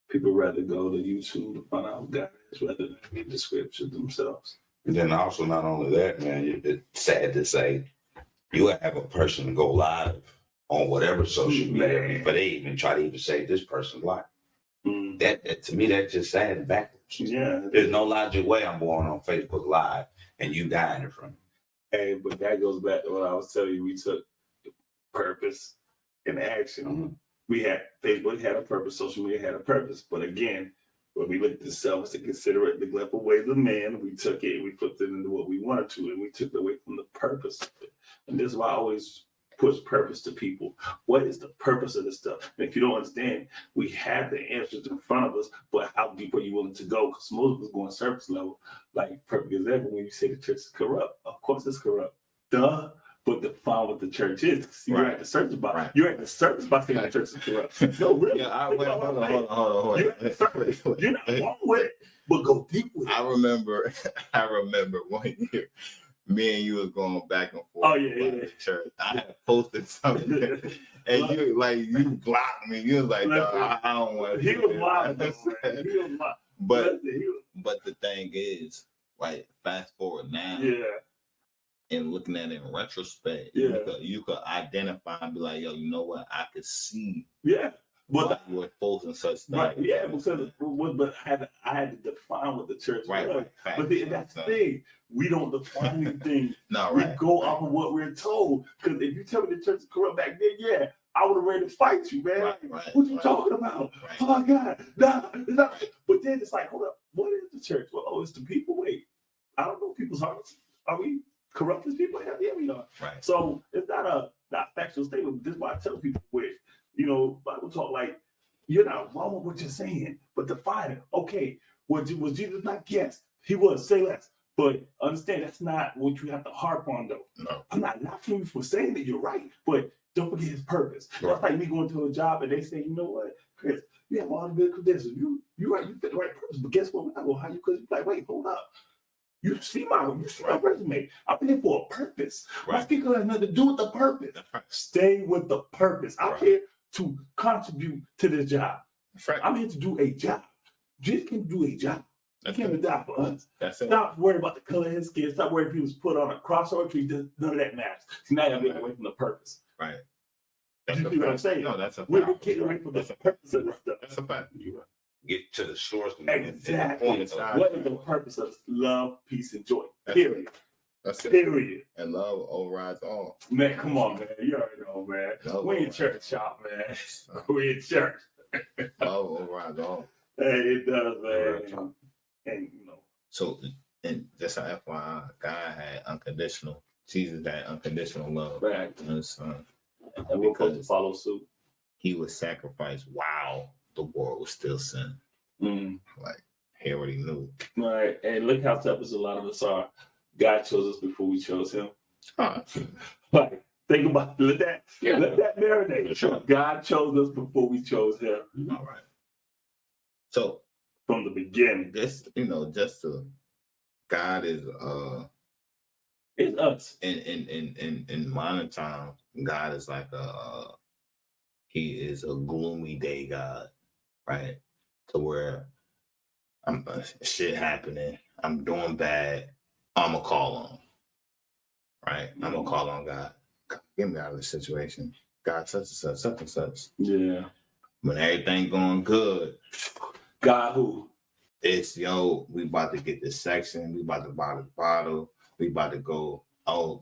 People rather go to YouTube to find out guys rather than read the scriptures themselves. And then also, not only that, man, it's sad to say, you have a person go live on whatever social media, but they even try to even save this person's life. That to me, that's just sad and backwards. Yeah. There's no logic way I'm going on Facebook Live and you dying in front of me. Hey, but that goes back to what I was telling you. We took purpose and action. We had Facebook had a purpose, social media had a purpose. But again, when we looked at self to consider it neglectful ways of man, we took it and we put it into what we wanted to, and we took it away from the purpose of it. And this is why I always push purpose to people. What is the purpose of this stuff? And if you don't understand, we have the answers in front of us, but how deep are you willing to go? Because most of us go on surface level. Like perfect example, when you say the church is corrupt, of course it's corrupt. Duh. But define what the church is. See, you're at the surface about you're at the surface by saying the church is corrupt. No, really. Yeah, hold on. You're at the surface. You're not wrong with it, but go deep with it. I remember 1 year, me and you was going back and forth. Oh yeah. Church. I had posted something, and you blocked me. You was like, I don't want to. He was wild. But the thing is, like, fast forward now. Yeah. And looking at it in retrospect, you could identify and be like, yo, you know what? I could see why you were posting such things. Right, yeah, because but I had to define what the church was. Right. But that's the thing. We don't define anything. We go off of what we're told. Because if you tell me the church is corrupt back then, I would have ready to fight you, man. What you talking about? Oh my God. Nah, it's not right. But then it's like, hold up, what is the church? Well, it's the people. Wait, I don't know people's hearts. Are we corrupt as people? Yeah, we are. Right. So it's not a factual statement. This is why I tell people Bible talk, like, you're not wrong with what you're saying, but define it. Okay, was Jesus not? Yes, he was. Say less. But understand that's not what you have to harp on, though. No. I'm not knocking you for saying that you're right, but don't forget his purpose. Right. That's like me going to a job and they say, you know what, Chris, you have all the good credentials. You're right, you fit the right purpose. But guess what? We're not gonna hire you because you're like, wait, hold up. You see my resume. I'm here for a purpose. My speaker has nothing to do with the purpose. Stay with the purpose. I'm here to contribute to this job. I'm here to do a job. Jesus can do a job. He came to die for us. Stop worrying about the color of his skin. Stop worrying if he was put on a cross or a tree. None of that matters. So now you're getting away from the purpose. Right. You see what I'm saying? No, that's a fact. We're getting away from the purpose of the stuff. That's a fact. Get to the source. Exactly. What is the purpose of love, peace, and joy? Period. That's it. Period. And love overrides all. Man, come on, man. You already know, man. Love We in overrides church shop, man. We in church. Love overrides all. Hey, it does, Right. man. And you know. So, and just an FYI, God had unconditional. Jesus had unconditional love Right. in His Son. And we're supposed to follow suit. He was sacrificed while the world was still sin. Mm. Like he already knew. Right. And look how selfish a lot of us are. God chose us before we chose Him. Oh, Like, think about it. Let that marinate. Sure. God chose us before we chose Him. all right. So From the beginning. this, just to God is It's us. in modern times, God is like He is a gloomy day God, right? To where I'm shit happening, I'm doing bad, I'ma call on, right? I'm gonna call on God. Get me out of this situation. God, such and such, such and such. Yeah. When everything going good, God who? it's we about to get this section, we about to buy this bottle, we about to go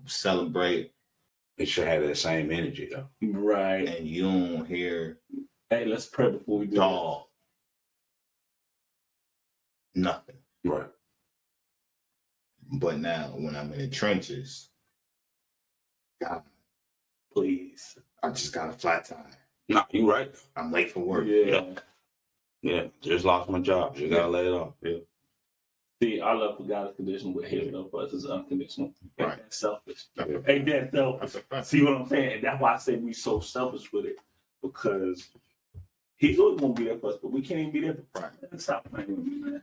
celebrate. It should have that same energy though. Right. And you don't hear Hey, let's pray before we do dog. Nothing. Right. But now when I'm in the trenches, God, please. I just got a flat tire. No, you right. I'm late for work. Yeah. Just lost my job. You gotta lay it off. Yeah. See, our love for God is conditional, but His love for us is unconditional. Right. And that's selfish. Yeah. Ain't that selfish? That's a fact. See what I'm saying? And that's why I say we so selfish with it. Because He's always gonna be there for us, but we can't even be there for Right. man. Stop playing with me, man.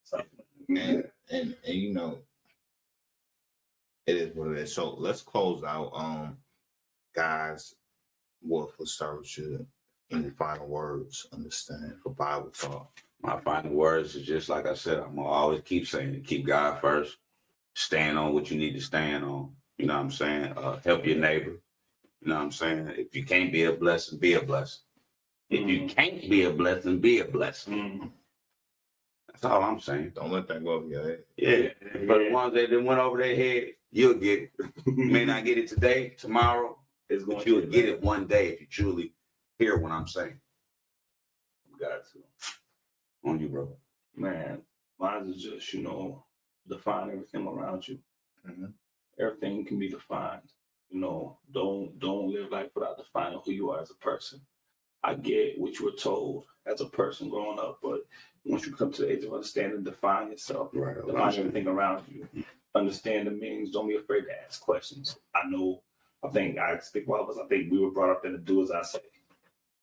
Stop playing with me. And it is what it is. So let's close out guys, what for servitude. Any final words, understand, for Bible talk? My final words is just like I said, I'm gonna always keep saying it. Keep God first. Stand on what you need to stand on. You know what I'm saying? Help your neighbor. You know what I'm saying? If you can't be a blessing, be a blessing. If you can't be a blessing, be a blessing. That's all I'm saying. Don't let that go over your head. Yeah. For the ones that didn't went over their head, you'll get it. You may not get it today, tomorrow, but you'll get it one day if you truly hear what I'm saying. Got to. On you, bro. Man, mine is just, define everything around you. Mm-hmm. Everything can be defined. Don't live life without defining who you are as a person. I get what you were told as a person growing up, but once you come to the age of understanding, define yourself. Right. Define everything around you. Understand the meanings. Don't be afraid to ask questions. I think we were brought up in the do as I say.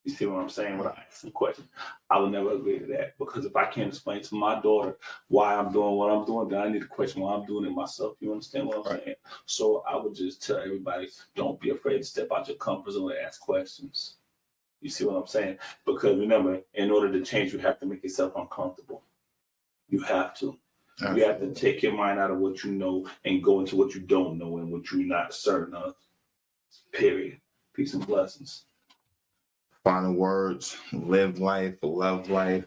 You see what I'm saying? When I ask the question, I would never agree to that, because if I can't explain to my daughter why I'm doing what I'm doing, then I need to question why I'm doing it myself. You understand what I'm saying? So I would just tell everybody, don't be afraid to step out your comfort zone and ask questions. You see what I'm saying? Because remember, in order to change, you have to make yourself uncomfortable. You have to. Absolutely. You have to take your mind out of what you know and go into what you don't know and what you're not certain of. Period. Peace and blessings. Final words: live life, love life,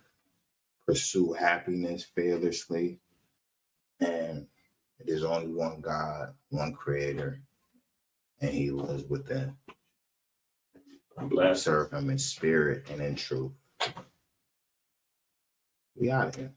pursue happiness fearlessly, and there's only one God, one Creator, and He lives within. Serve Him in spirit and in truth. We out of here.